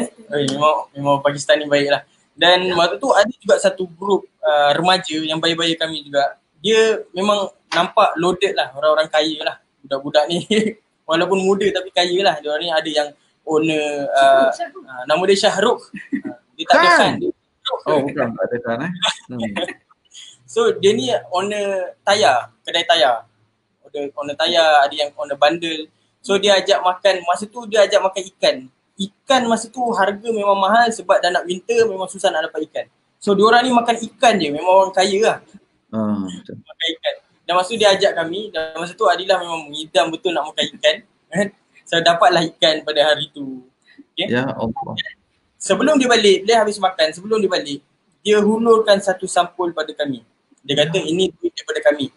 memang Pakistan ni baik lah. Dan waktu tu ada juga satu grup remaja yang bayi-bayi kami juga. Dia memang nampak loaded lah, orang-orang kaya lah. Budak-budak ni walaupun muda tapi kaya lah. Dia orang ni ada yang owner, nama dia Syahrukh. Dia tak ada kan. Oh bukan, tak ada kan So dia ni owner tayar, kedai tayar. Owner tayar, ada yang owner bundle. So dia ajak makan, masa tu dia ajak makan ikan. Ikan masa tu harga memang mahal sebab dah nak winter, memang susah nak dapat ikan. So diorang ni makan ikan je, memang orang kaya lah. betul. Makan ikan. Dan masa tu dia ajak kami, dan masa tu Adila memang mengidam betul nak makan ikan. So dapatlah ikan pada hari tu. Okay? Ya Allah. Sebelum dia balik, dia habis makan, sebelum dia balik, dia hulurkan satu sampul pada kami. Dia kata ini duit daripada kami.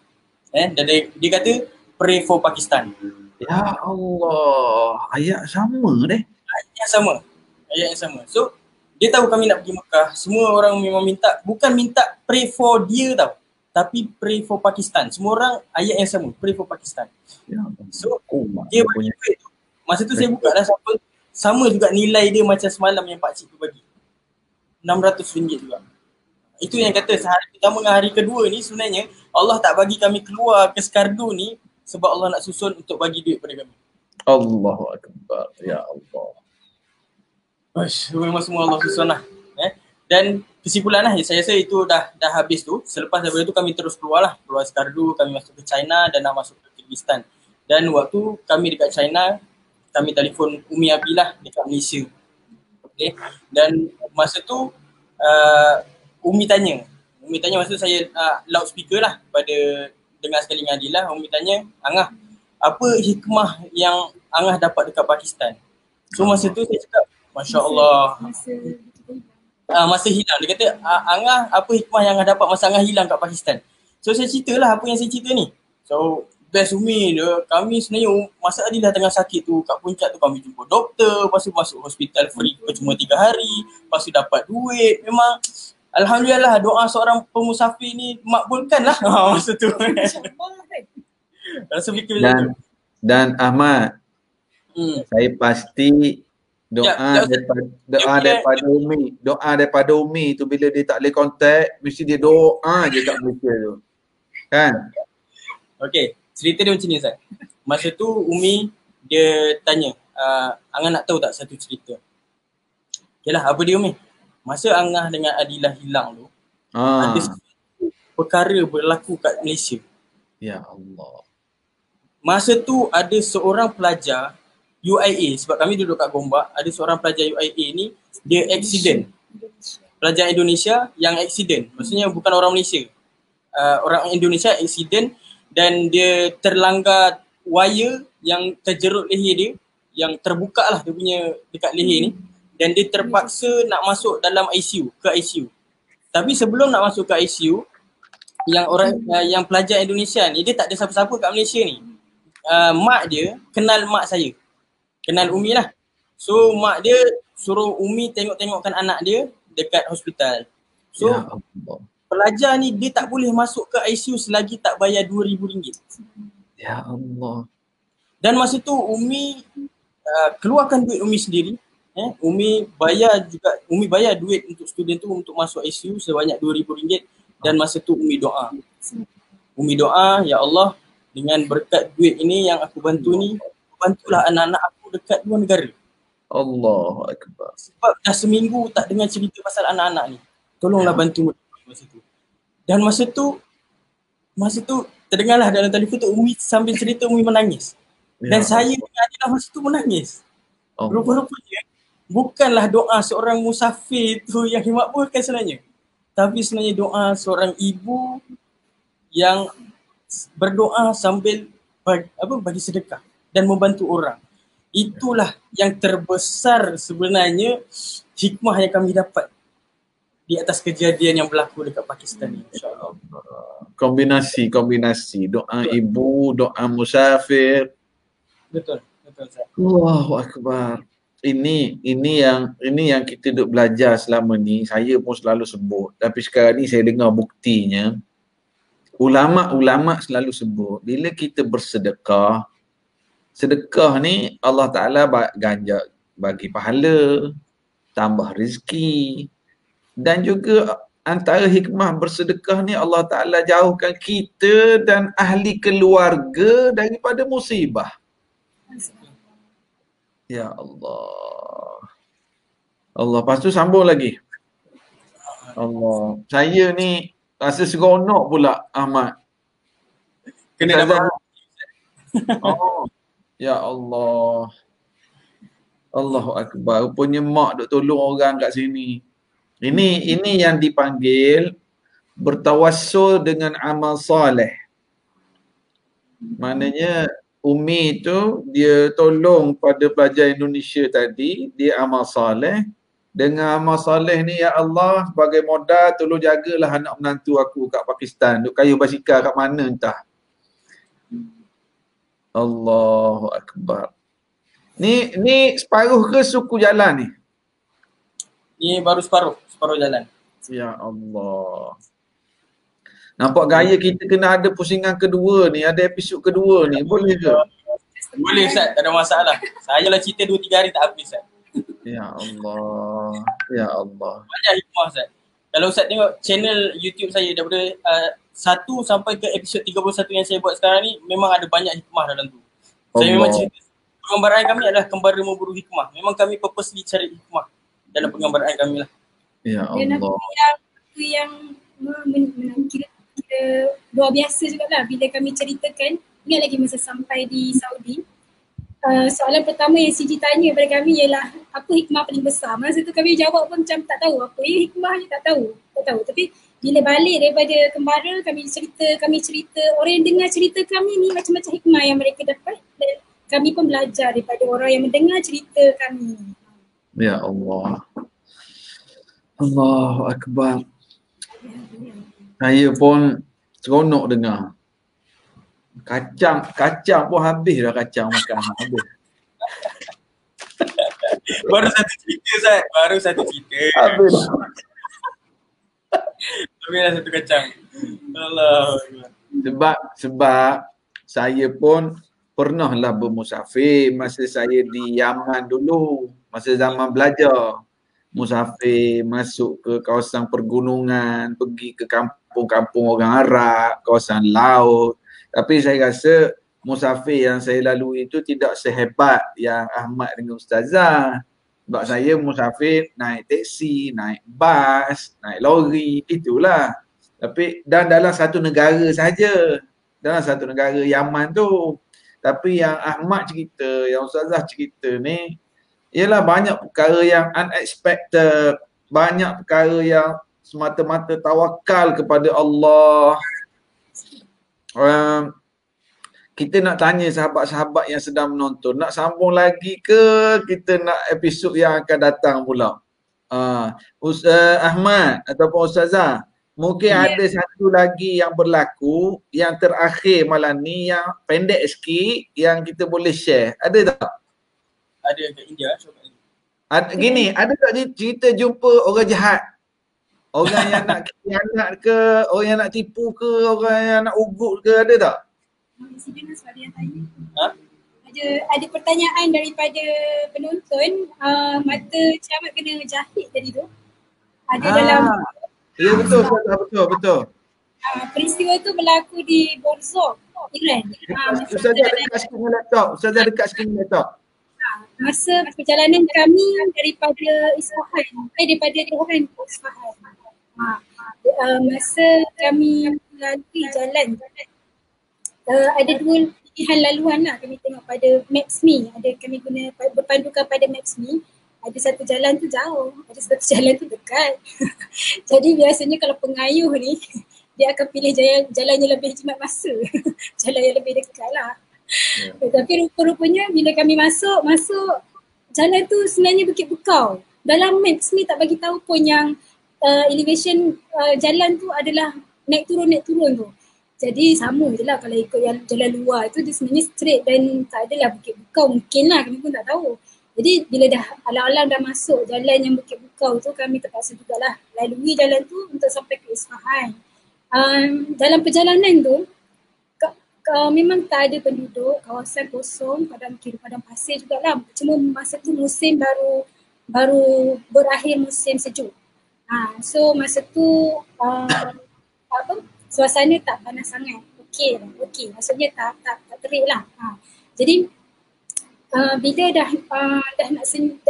Dan dia kata pray for Pakistan. Ya Allah. Ayat sama deh. Ayat yang sama. So dia tahu kami nak pergi Mekah. Semua orang memang minta, bukan minta pray for dia tau, tapi pray for Pakistan. Semua orang ayat yang sama, pray for Pakistan. Ya Allah. So dia bagi duit tu. Masa tu saya buka dah sampul, sama juga nilai dia macam semalam yang pakcik tu bagi. RM600 juga. Itu yang kata sehari pertama dengan hari kedua ni sebenarnya Allah tak bagi kami keluar ke Skardu ni sebab Allah nak susun untuk bagi duit pada kami. Allahu Akbar. Ya Allah. Memang semua Allah susun lah. Dan kesimpulan lah, saya rasa itu dah habis tu. Selepas daripada tu kami terus keluar Skardu, kami masuk ke China dan nak masuk ke Kyrgyzstan. Dan waktu kami dekat China, kami telefon Umi Abi lah dekat Malaysia. Okay. Dan masa tu Umi tanya masa tu saya loudspeaker lah pada dengar sekali dengan Adila. Umi tanya, Angah, apa hikmah yang Angah dapat dekat Pakistan? So masa tu saya cakap, Masya Allah. Masa hilang. Dia kata, Angah, apa hikmah yang Angah dapat masa Angah hilang kat Pakistan? So saya ceritalah apa yang saya cerita ni. So best Umi dia, kami sebenarnya masa Adila tengah sakit tu, kat puncak tu kami jumpa doktor, lepas tu masuk hospital free cuma 3 hari, lepas tu dapat duit. Memang Alhamdulillah doa seorang pemusafir ni makbulkan lah masa tu. Rasa fikir macam tu. Dan Ahmad, saya pasti doa daripada Umi tu bila dia tak boleh kontak, mesti dia doa je kat Malaysia tu. Kan? Okey, cerita dia macam ni Ustaz. Masa tu Umi dia tanya, Angah nak tahu tak satu cerita? Yalah, apa dia Umi? Masa Angah dengan Adila hilang tu, ada perkara berlaku kat Malaysia. Ya Allah. Masa tu ada seorang pelajar UIA, sebab kami duduk kat Gombak, ada seorang pelajar UIA ni, dia accident. Pelajar Indonesia yang accident, maksudnya bukan orang Malaysia. Orang Indonesia accident dan dia terlanggar wire yang terjerut leher dia, yang terbuka lah dia punya dekat leher ni, dan dia terpaksa nak masuk dalam ICU, ke ICU. Tapi sebelum nak masuk ke ICU, yang pelajar Indonesia ni, dia tak ada siapa-siapa kat Malaysia ni. Mak dia kenal mak saya, kenal Umi lah. So mak dia suruh Umi tengok-tengokkan anak dia dekat hospital. So pelajar ni dia tak boleh masuk ke ICU selagi tak bayar RM2,000. Ya Allah. Dan masa tu Umi keluarkan duit Umi sendiri. Umi bayar duit untuk student tu untuk masuk ICU sebanyak RM2,000 dan masa tu Umi doa. Umi doa, ya Allah, dengan berkat duit ini yang aku bantu ni, bantulah anak-anak aku dekat 2 negara. Allahu Akbar. Sebab dah seminggu tak dengar cerita pasal anak-anak ni. Tolonglah bantu masa tu. Dan masa tu terdengarlah dalam telefon tu Umi sambil cerita Umi menangis. Dan saya dengan Adilah masa tu menangis. Rupa-rupanya bukanlah doa seorang musafir tu yang dimakbulkan sebenarnya. Tapi sebenarnya doa seorang ibu yang berdoa sambil bagi sedekah dan membantu orang. Itulah yang terbesar sebenarnya hikmah yang kami dapat di atas kejadian yang berlaku dekat Pakistan ni, insya-Allah. Kombinasi doa ibu, doa musafir. Betul Ustaz. Allahu Akbar. Ini yang kita duk belajar selama ni. Saya pun selalu sebut. Tapi sekarang ni saya dengar buktinya. Ulama' selalu sebut, bila kita bersedekah, sedekah ni Allah Ta'ala ganjar bagi pahala, tambah rezeki. Dan juga antara hikmah bersedekah ni Allah Ta'ala jauhkan kita dan ahli keluarga daripada musibah. Ya Allah. Allah, lepas tu sambung lagi. Allah. Saya ni rasa seronok pula Ahmad. Kena dapat. Oh. Ya Allah. Allahu Akbar. Rupanya mak duk tolong orang kat sini. Ini yang dipanggil bertawassul dengan amal soleh. Maknanya Umi tu dia tolong pada pelajar Indonesia tadi, dia amal soleh. Dengan amal soleh ni, ya Allah, sebagai modal tolong jagalah anak menantu aku kat Pakistan, duk kayu basikal kat mana entah. Allahu Akbar. Ni separuh ke suku jalan ni? Ni baru separuh jalan. Ya Allah. Nampak gaya kita kena ada pusingan kedua ni, ada episod kedua ni. Boleh ke? Boleh Ustaz, tak ada masalah. Saya lah cerita 2-3 hari tak habis Ustaz. Ya Allah. Ya Allah. Banyak hikmah Ustaz. Kalau Ustaz tengok channel YouTube saya daripada 1 sampai ke episod 31 yang saya buat sekarang ni, memang ada banyak hikmah dalam tu. Saya memang cerita. Penggambaran kami adalah kembara memburu hikmah. Memang kami purposely cari hikmah dalam penggambaran kami lah. Ya Dan Allah. yang kira luar biasa juga lah bila kami ceritakan. Ingat lagi masa sampai di Saudi, soalan pertama yang CG tanya kepada kami ialah apa hikmah paling besar. Masa tu kami jawab pun macam tak tahu apa hikmahnya, tak tahu. Tapi bila balik daripada kembara, kami cerita, orang yang dengar cerita kami ni macam-macam hikmah yang mereka dapat, dan kami pun belajar daripada orang yang mendengar cerita kami. Ya Allah. Allahu Akbar. Saya pun seronok dengar. Kacang pun habis dah, kacang makan habis. Baru satu cerita Ustaz, Habis. Habislah satu kacang. Allah. Sebab saya pun pernahlah bermusafir masa saya di Yaman dulu, masa zaman belajar. Musafir masuk ke kawasan pergunungan, pergi ke kampung-kampung orang Arab, kawasan laut. Tapi saya rasa musafir yang saya lalui itu tidak sehebat yang Ahmad dengan Ustazah. Sebab saya musafir naik teksi, naik bas, naik lori, itulah. Tapi dan dalam satu negara saja. Dalam satu negara Yaman tu. Tapi yang Ahmad cerita, yang Ustazah cerita ni, ialah banyak perkara yang unexpected, banyak perkara yang semata-mata tawakal kepada Allah. Kita nak tanya sahabat-sahabat yang sedang menonton, nak sambung lagi ke kita nak episod yang akan datang pula? Ahmad ataupun Ustazah, mungkin ada satu lagi yang berlaku, yang terakhir malam ni, yang pendek sikit, yang kita boleh share. Ada tak? Ada kat India. Gini, ada tak cerita jumpa orang jahat? Orang yang nak khianat ke, orang yang nak tipu ke, orang yang nak ugut ke, ada tak? Presiden soalan yang tanya. Ha? Ada pertanyaan daripada penonton, mata camat kena jahit tadi tu. Ada dalam Ya betul, betul. peristiwa tu berlaku di Borzov, Iran. Ustazah dekat sikit dengan laptop. Masa perjalanan kami daripada Isfahan, daripada Tehran ke Isfahan. Masa kami lalui jalan, ada dua pilihan laluan lah kami tengok pada Maps.me. Kami guna berpandukan pada Maps.me. Ada satu jalan tu jauh, ada satu jalan tu dekat. Jadi biasanya kalau pengayuh ni, dia akan pilih jalan yang lebih jimat masa. Jalan yang lebih dekat lah. Tapi rupa-rupanya bila kami masuk jalan tu sebenarnya Bukit Bukau. Dalam Maps ni tak bagi tahu pun yang elevation jalan tu adalah naik turun tu. Jadi sama je lah kalau ikut yang jalan luar tu, dia sebenarnya straight dan tak adalah Bukit Bukau, mungkin lah, kami pun tak tahu. Jadi bila dah alang-alang dah masuk jalan yang Bukit Bukau tu, kami terpaksa jugalah lalui jalan tu untuk sampai ke Isfahan. Dalam perjalanan tu memang tak ada penduduk, kawasan kosong, padang pasir jugalah. Cuma masa tu musim baru berakhir musim sejuk. So masa tu suasana tak panas sangat. Okey. Maksudnya tak terik lah. Jadi bila dah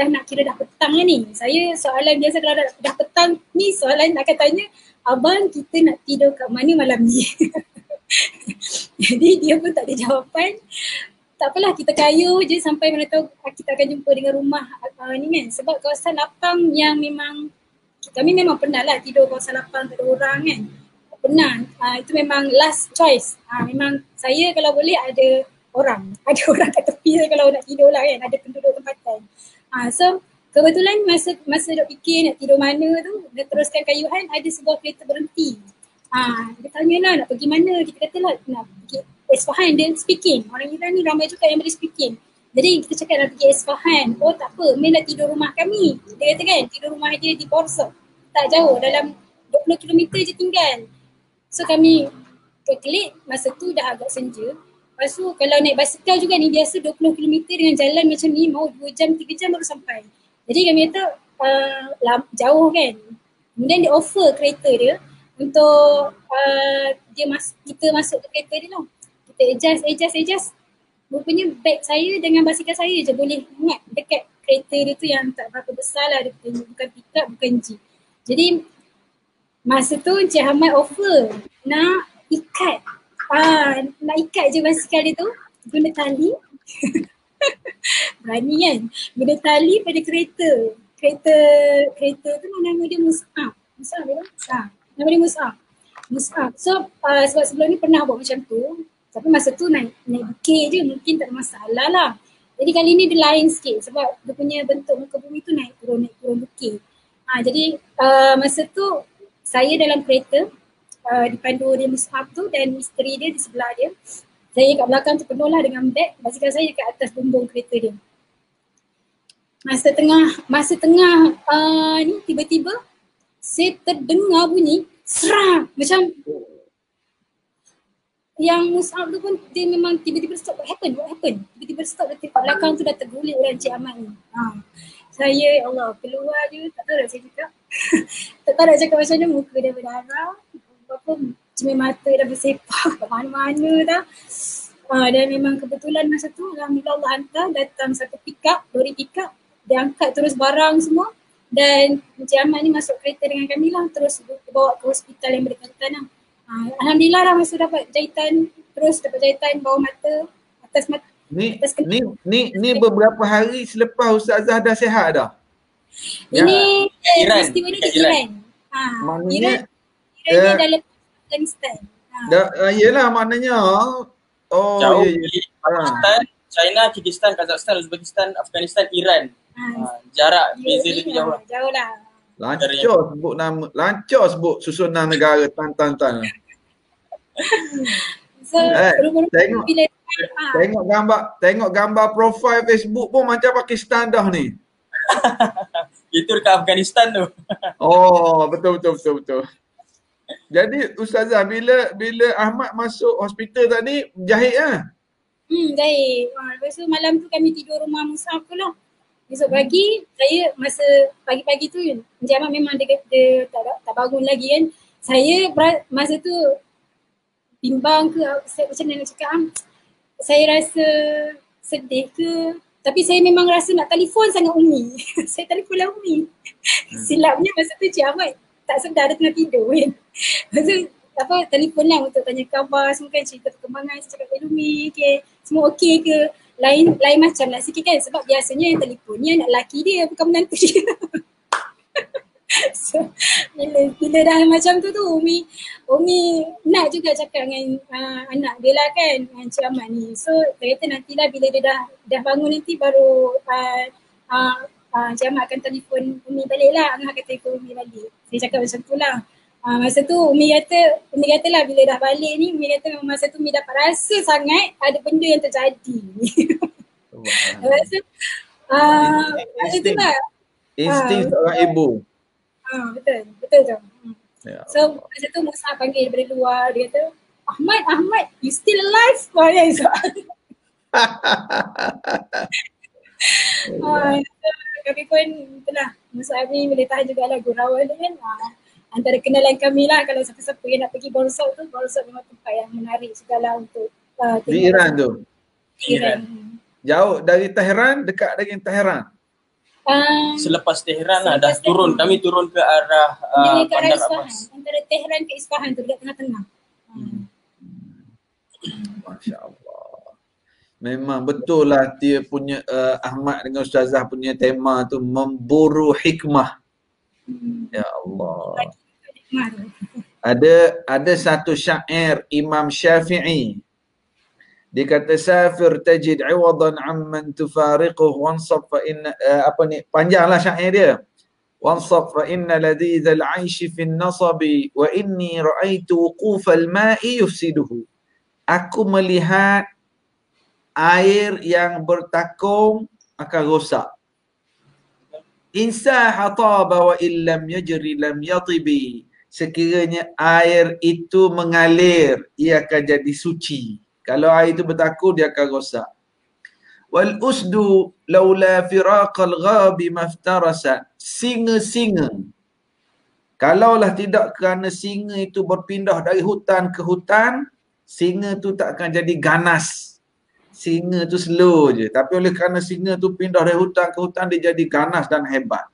nak kira dah petang lah ni. Saya soalan biasa kalau dah petang ni, soalan akan tanya, abang kita nak tidur kat mana malam ni? Jadi dia pun tak ada jawapan. Tak apalah, kita kayuh je sampai mana tahu kita akan jumpa dengan rumah ni kan. Sebab kawasan lapang yang memang kami memang pernah lah tidur kawasan lapang tak ada orang kan. Pernah. Itu memang last choice. Memang saya kalau boleh ada orang kat tepi saya kalau nak tidur lah kan. Ada penduduk tempatan. So kebetulan masa duk fikir nak tidur mana tu, dah teruskan kayuhan, ada sebuah kereta berhenti. Dia tanya lah nak pergi mana. Kita kata lah nak pergi Isfahan. Dia speaking. Orang Iran ni ramai juga yang boleh speaking. Jadi kita cakap nak pergi Isfahan. Oh tak apa, Mel nak tidur rumah kami. Dia kata kan tidur rumah dia di Borzov. Tak jauh, dalam 20 km je tinggal. So kami klik, masa tu dah agak senja. Lepas tu kalau naik basikal juga ni biasa 20 km dengan jalan macam ni mau 2 jam, 3 jam baru sampai. Jadi kami kata jauh kan. Kemudian dia offer kereta dia untuk kita masuk ke kereta dia lah. Kita adjust. Rupanya beg saya dengan basikal saya je boleh ingat dekat kereta dia tu yang tak berapa besar lah. Dia bukan pick up, bukan jeep. Jadi masa tu Encik Ahmad offer nak ikat je basikal dia tu guna tali. Berani kan, guna tali pada kereta tu nama dia Mus'ab nama dia Mus'ab. So sebab sebelum ni pernah buat macam tu, tapi masa tu naik bukit je, mungkin tak ada masalah lah. Jadi kali ni dia lain sikit sebab dia punya bentuk muka bumi tu naik turun bukit. Jadi masa tu saya dalam kereta dipandu oleh Mus'ab tu dan isteri dia di sebelah dia. Saya kat belakang tu penuh lah dengan beg, basikal saya kat atas bumbung kereta dia. Masa tengah ni tiba-tiba saya terdengar bunyi serang macam yang Mus'ab tu pun dia memang tiba-tiba stop. What happened? Tiba-tiba stop, dia tengok belakang tu dah terguling oleh Encik Ahmad ni. Saya, ya Allah, keluar je, tak tahu dah saya cakap. Tak tahu nak cakap macam mana, muka dah berdarah. Cermin mata dah bersepah kat mana-mana dah. Dan memang kebetulan masa tu, alhamdulillah Allah hantar, datang satu lori pick up. Dia angkat terus barang semua. Dan Encik Ahmad ni masuk kereta dengan kami lah, terus bawa ke hospital yang berdekatan lah. Alhamdulillah lah masa dapat jahitan bawah mata, atas mata. Ni beberapa hari selepas Ustazah dah sihat dah? Ini peristiwa ni di Iran. Maknanya Iran dah lepas Afghanistan. Yelah maknanya jauh. Pakistan, China, Kyrgyzstan, Kazakhstan, Uzbekistan, Afghanistan, Iran. Jarak beza lebih jauh lah. Jauh lah. Lancar sebut susunan negara tan. So, tengok gambar profil Facebook pun macam Pakistan dah ni. Itu dekat Afghanistan tu. Oh, betul. Jadi Ustazah, bila Ahmad masuk hospital tadi, jahit lah. Baik. Lepas tu malam tu kami tidur rumah Musaf tu lah. Besok pagi, saya masa pagi-pagi tu, Encik Ahmad memang dia tak bangun lagi kan. Saya masa tu bimbang ke, macam mana nak cakap, saya rasa sedih ke. Tapi saya memang rasa nak telefon sangat Umi. Saya telefon lah Umi. Silapnya masa tu Encik Ahmad tak sedar dia tengah tidur kan. Lepas tu telefon lah untuk tanya khabar, semua kan cerita perkembangan. Saya cakap, Umi, okay, semua okey ke? Lain macam lah sikit kan, sebab biasanya yang telefon ni anak lelaki dia, bukan menantu dia. So, bila dah macam tu Umi nak juga cakap dengan anak dia lah kan, dengan Encik Ahmad ni. So dia kata nantilah bila dia dah bangun nanti baru Encik Ahmad akan telefon Umi balik lah. Angah akan telefon Umi balik. Saya cakap macam tu lah. Masa tu Umi kata lah bila dah balik ni, Umi kata masa tu Umi dapat rasa sangat ada benda yang terjadi. Masa tu lah. Insting seorang ibu. Betul tu. Ya. So masa tu Musa panggil daripada luar, dia kata, Ahmad, you still alive? Kami pun itulah, Musa ni boleh tahan jugalah gurau dia kan. Antara kenalan kami lah, kalau siapa-siapa yang nak pergi Borsod tu, Borsod memang tempat yang menarik segala untuk Di Iran tu? Iran. Jauh dari Tehran, dekat dengan Tehran? Selepas Tehran lah, dah turun. Kami turun ke arah Bandar Abbas. Antara Tehran ke Isfahan tu, dekat tengah-tengah. Masya Allah. Memang betul lah dia punya Ahmad dengan Ustazah punya tema tu memburu hikmah. Ya Allah. Ada satu syair Imam Syafi'i. Dia kata safir tajid iwadan amman tufariquh wansab fa inna panjanglah syair dia. Wansab fa inna ladhidzal 'aishi fin nasabi wa inni ra'aitu wuqufal ma'i yufsiduhu. Aku melihat air yang bertakung akan rosak. Insaha taba wa illam yajri lam yatibi. Sekiranya air itu mengalir, ia akan jadi suci. Kalau air itu bertakung, dia akan rosak. Wal usdu laula firaqal ghabi maftarasat. Singa-singa, kalaulah tidak kerana singa itu berpindah dari hutan ke hutan, singa tu tak akan jadi ganas. Singa tu slow je. Tapi oleh kerana singa tu pindah dari hutan ke hutan, dia jadi ganas dan hebat.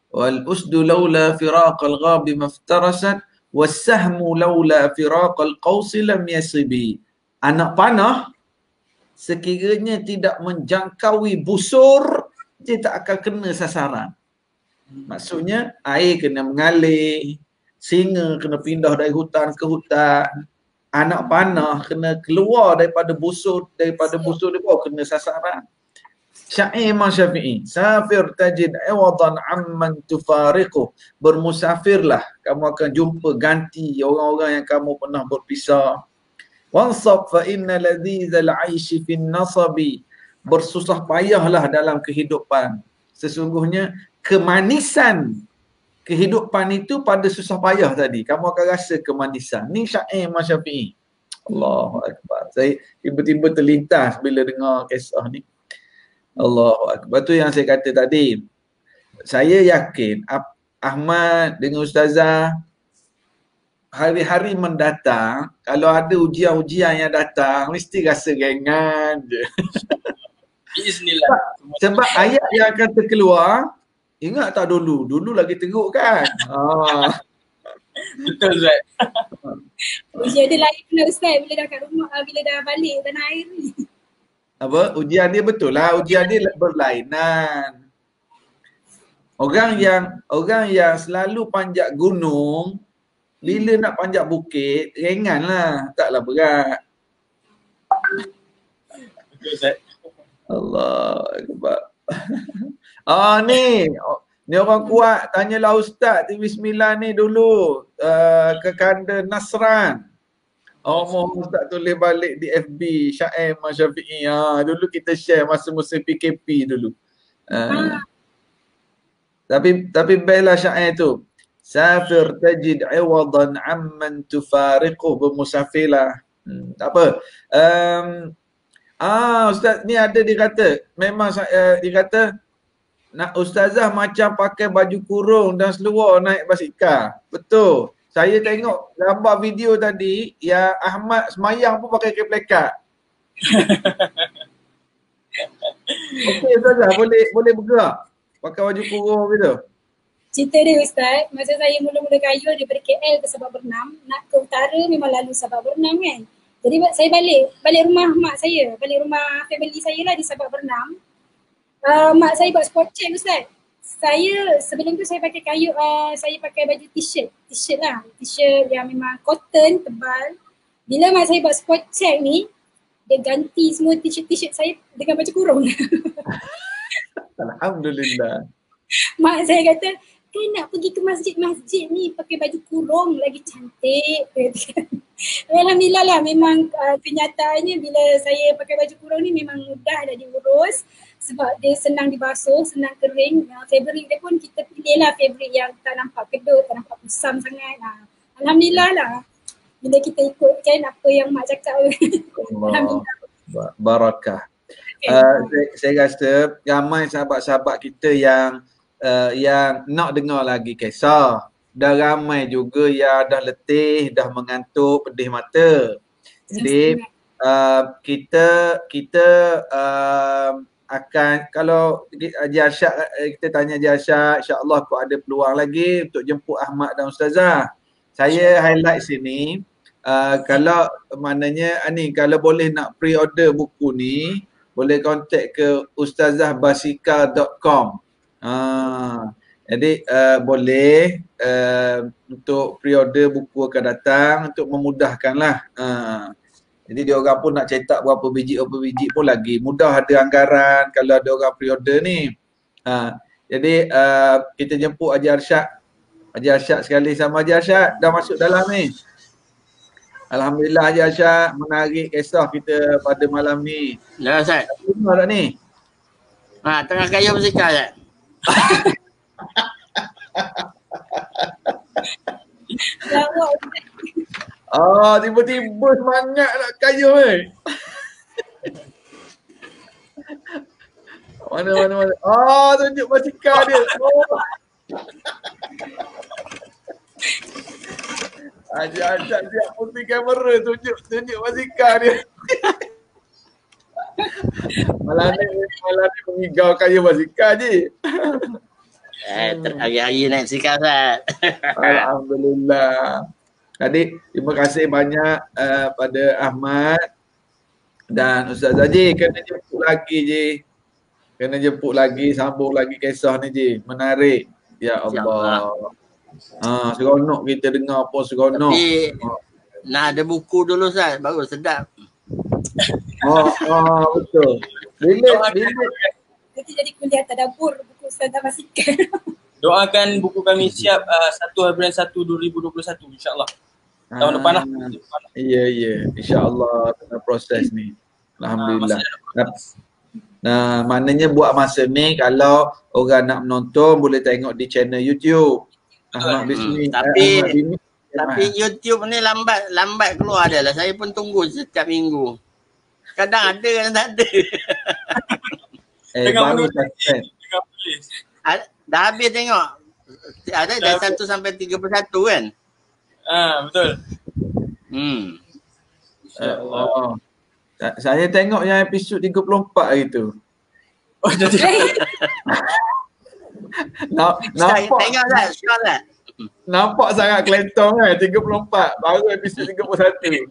Wal usdu laula firaqal ghabi maftarasat was-sahmu laula firaqal qausi lam yasibi. Anak panah sekiranya tidak menjangkaui busur, dia tak akan kena sasaran. Maksudnya air kena mengalir, singa kena pindah dari hutan ke hutan, anak panah kena keluar daripada busur dia baru kena sasaran. Syair Imam Syafi'i, safir tajid iwadan amman tufariquh. Bermusafirlah, kamu akan jumpa ganti orang-orang yang kamu pernah berpisah. Wansab fa inna ladhidzal 'aishi fin nasabi. Bersusah payahlah dalam kehidupan. Sesungguhnya kemanisan kehidupan itu pada susah payah tadi. Kamu akan rasa kemanisan. Ni syair Imam Syafi'i. Allahu Akbar. Saya tiba-tiba terlintas bila dengar kisah ni. Allahu Akbar. Tu yang saya kata tadi. Saya yakin Ahmad dengan Ustazah hari-hari mendatang, kalau ada ujian-ujian yang datang, mesti rasa ringan je. Bismillah. Sebab ayat yang akan terkeluar, ingat tak dulu? Dulu lagi teruk kan? Betul Ustaz. Ujian dia lain pula Ustaz bila dah kat rumah, bila dah balik tanah air ni. Apa? Ujian dia betul lah. Ujian dia berlainan. Orang yang selalu panjat gunung, bila nak panjat bukit, ringan lah. Taklah berat. Betul Ustaz. Allah Akbar. Ni orang kuat. Tanyalah Ustaz TV9 ni dulu ke kanda Nasran. Mohon Ustaz tulis balik di FB Syair Imam Syafi'i. Dulu kita share masa musim PKP dulu. Tapi bela syair tu. Safir tajid iwadan amman tufariquh bermusafirlah. Tak apa. Ustaz ni ada dia kata, memang dia kata nak ustazah macam pakai baju kurung dan seluar naik basikal. Betul. Saya tengok gambar video tadi yang Ahmad semayang pun pakai keplekat. Okey ustazah, boleh bergerak pakai baju kurung gitu. Cerita dia Ustaz, masa saya mula-mula kayuh daripada KL ke Sabak Bernam, nak ke utara memang lalu Sabak Bernam kan. Jadi saya balik rumah mak saya, balik rumah family saya lah di Sabak Bernam. Mak saya buat sport check Ustaz. Saya sebelum tu saya pakai kayu, saya pakai baju t-shirt lah. T-shirt yang memang cotton, tebal. Bila mak saya buat sport check ni, dia ganti semua t-shirt saya dengan baju kurung. Alhamdulillah. Mak saya kata, kan nak pergi ke masjid ni pakai baju kurung lagi cantik. Alhamdulillah lah, memang kenyataannya bila saya pakai baju kurung ni memang mudah dah diurus sebab dia senang dibasuh, senang kering. Fabric dia pun kita pilih lah fabric yang tak nampak kedut, tak nampak kusam sangat. Alhamdulillah lah bila kita ikutkan apa yang mak cakap. Alhamdulillah. Barakah. Saya rasa ramai sahabat-sahabat kita yang nak dengar lagi kisah. Dah ramai juga yang dah letih, dah mengantuk, pedih mata. Jadi kita akan, kalau Haji Arsyad, kita tanya Haji Arsyad, insya-Allah kau ada peluang lagi untuk jemput Ahmad dan Ustazah. Saya highlight sini, kalau maknanya ni, kalau boleh nak pre-order buku ni, boleh contact ke ustazahbasikal.com. Jadi boleh untuk pre-order buku akan datang untuk memudahkanlah. Jadi dia orang pun nak cetak berapa biji pun lagi mudah, ada anggaran kalau ada orang pre-order ni. Jadi kita jemput Haji Arsyad. Haji Arsyad sekali sama Haji Arsyad dah masuk dalam ni. Alhamdulillah Haji Arsyad, menarik kisah kita pada malam ni. Ya Ustaz. Dengar tak ni? Tengah kaya basikal tak? Tiba-tiba semangat nak kaya ni. Mana. Tunjuk basikal dia. Ajak siap putih kamera, tunjuk basikal dia. Malam ni mengigau kaya basikal je. Hari-hari naik basikal Ustaz. Alhamdulillah. Jadi terima kasih banyak pada Ahmad dan Ustaz Haji. Kena jemput lagi sambung lagi kisah ni je. Menarik. Ya Allah. Seronok kita dengar apa seronok. Tapi nak ada buku dulu Ustaz, baru sedap. Betul. Bila Nanti jadi kuliah tadabbur buku Ustazah Basikal. Doakan buku kami siap 1 bulan 1 2021 insya-Allah. Tahun depan lah. Ya. InsyaAllah tengah proses ni. Alhamdulillah. Maknanya buat masa ni kalau orang nak menonton boleh tengok di channel YouTube. Ahmad Bismi. Tapi YouTube ni lambat keluar dah lah. Saya pun tunggu setiap minggu. Kadang ada, kadang tak ada. Baru suspend. Dah habis tengok. Ada dah 1 sampai 31 kan? Betul. Saya tengok yang episod 34 hari tu. Oh, jadi. Nampak. Tengok lah, syar lah. Nampak sangat kelentong kan, 34. Baru episod 31.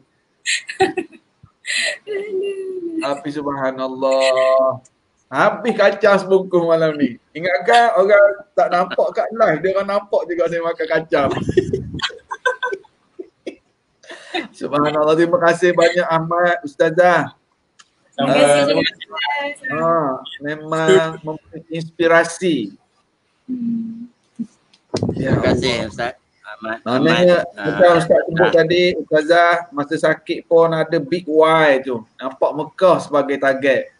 Tapi subhanallah. Habis kacang sebungkus malam ni. Ingatkan orang tak nampak kat live, dia orang nampak juga saya makan kacang. Subhanallah, terima kasih banyak Ahmad, Ustazah. Memang memberi inspirasi. Terima kasih Ustaz Ahmad. Maknanya macam Ustaz sebut tadi, Ustazah masa sakit pun ada big Y tu. Nampak Mekah sebagai target.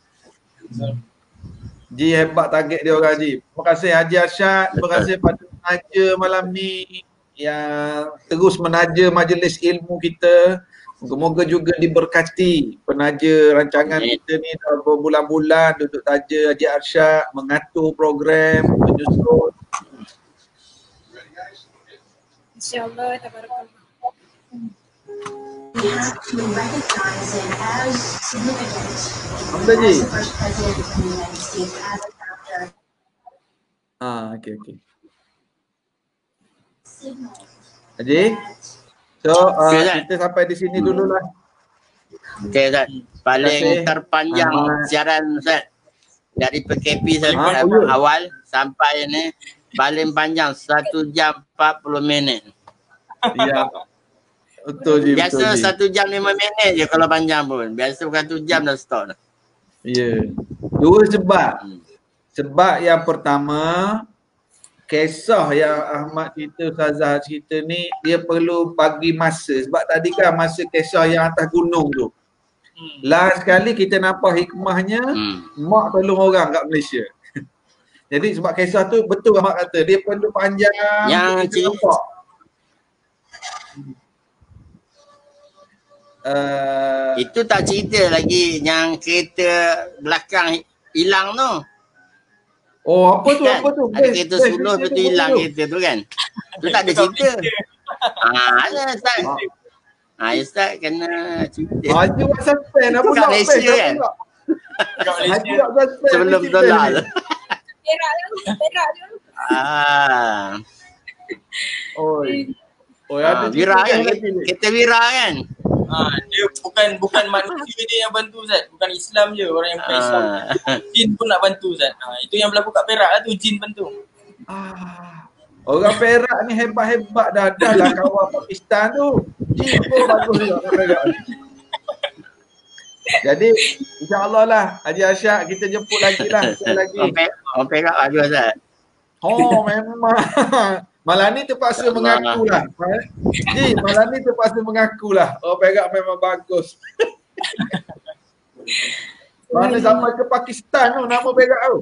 Ji hebat target dia orang Ji. Terima kasih Haji Arsyad, terima kasih pada penaja malam ni yang terus menaja majlis ilmu kita. Moga-moga juga diberkati penaja rancangan kita ni dalam berbulan-bulan duduk taja Haji Arsyad, mengatur program, menyusun. InsyaAllah, tabarakallah. We have to recognize it as significant. Apa Ji? As the first president of the United States, as a founder. Okey. Haji? So, kita sampai di sini dululah. Okey, Ustaz. Paling terpanjang siaran Ustaz. Dari PKP awal sampai ni paling panjang 1 jam 40 minit. Ya. Betul Ji. Biasa 1 jam 5 minit je kalau panjang pun. Biasa bukan 1 jam dah stop dah. Ya. Dua sebab. Sebab yang pertama, kisah yang Ahmad cerita, Ustazah cerita ni, dia perlu bagi masa. Sebab tadi kan masa kisah yang atas gunung tu. Last sekali kita nampak hikmahnya, mak tolong orang kat Malaysia. Jadi sebab kisah tu betul Ahmad kata, dia perlu panjang. Yang kita nampak. Itu tak cerita lagi yang kereta belakang hilang tu. Oh, apa tu? Kan? Apa tu? Ada kereta suluh lepas tu hilang kereta tu kan. Tu tak ada cerita. Ada Ustaz. Ustaz kena cerita. Haji buat suspend apa Kat Malaysia kan? Haji buat suspend. Sebelum dolar tu. Perak tu. Oh, ada Wira kan? Kereta Wira kan? Dia bukan manusia dia yang bantu Ustaz. Bukan Islam je, orang yang bukan Islam. Jin pun nak bantu Ustaz. Itu yang berlaku kat Perak lah tu, jin bantu. Orang Perak ni hebat-hebat dah. Dah lah kawan Pakistan tu. Jin pun bagus juga kat Perak ni. Jadi insyaAllah lah Haji Arsyad kita jemput lagi lah. Orang Perak bagus Ustaz. Oh memang. Malam ni terpaksa mengakulah. Ji, malam ni terpaksa mengakulah. Oh, Perak memang bagus. Mana sampai ke Pakistan tu nama Perak tu.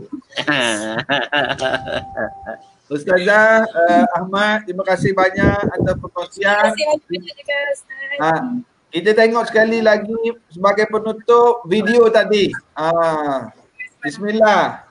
Ustazah Ahmad, terima kasih banyak atas perkongsian. Terima kasih banyak juga Ustaz. Kita tengok sekali lagi sebagai penutup video tadi. Bismillah.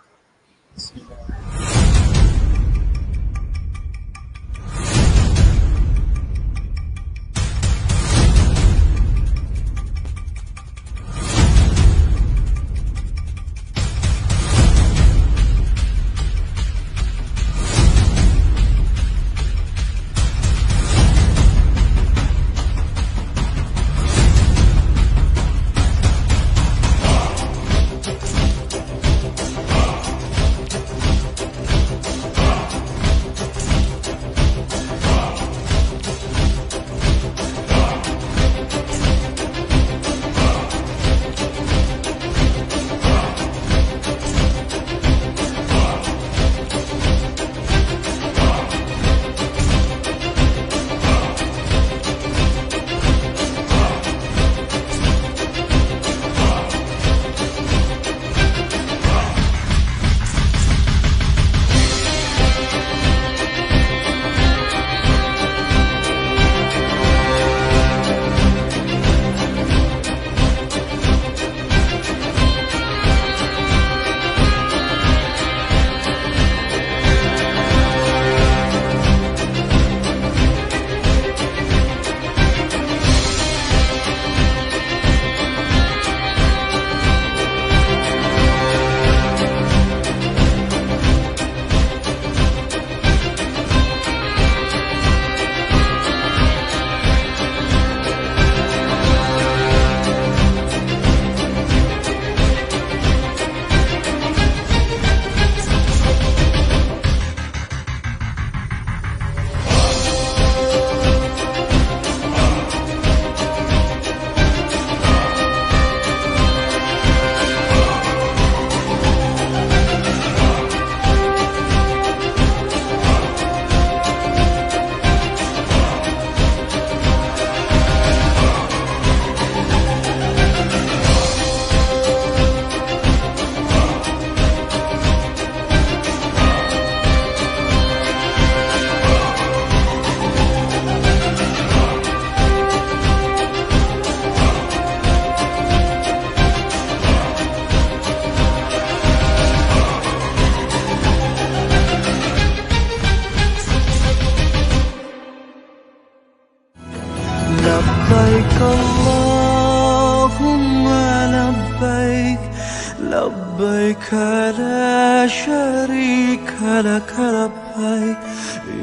لبيك لا شريك لك لبيك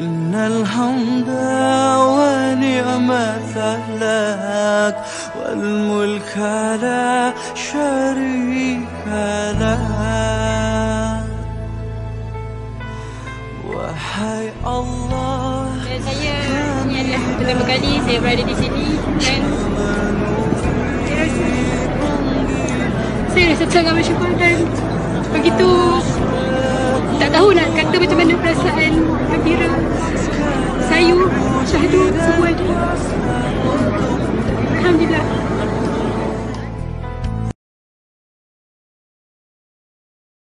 إن الحمد ونعمة لك والملك لا شريك لك. Wahai Allah, Saya ini adalah pertama kali saya berada di sini dan saya rasa sangat bersyukur dan begitu tak tahu nak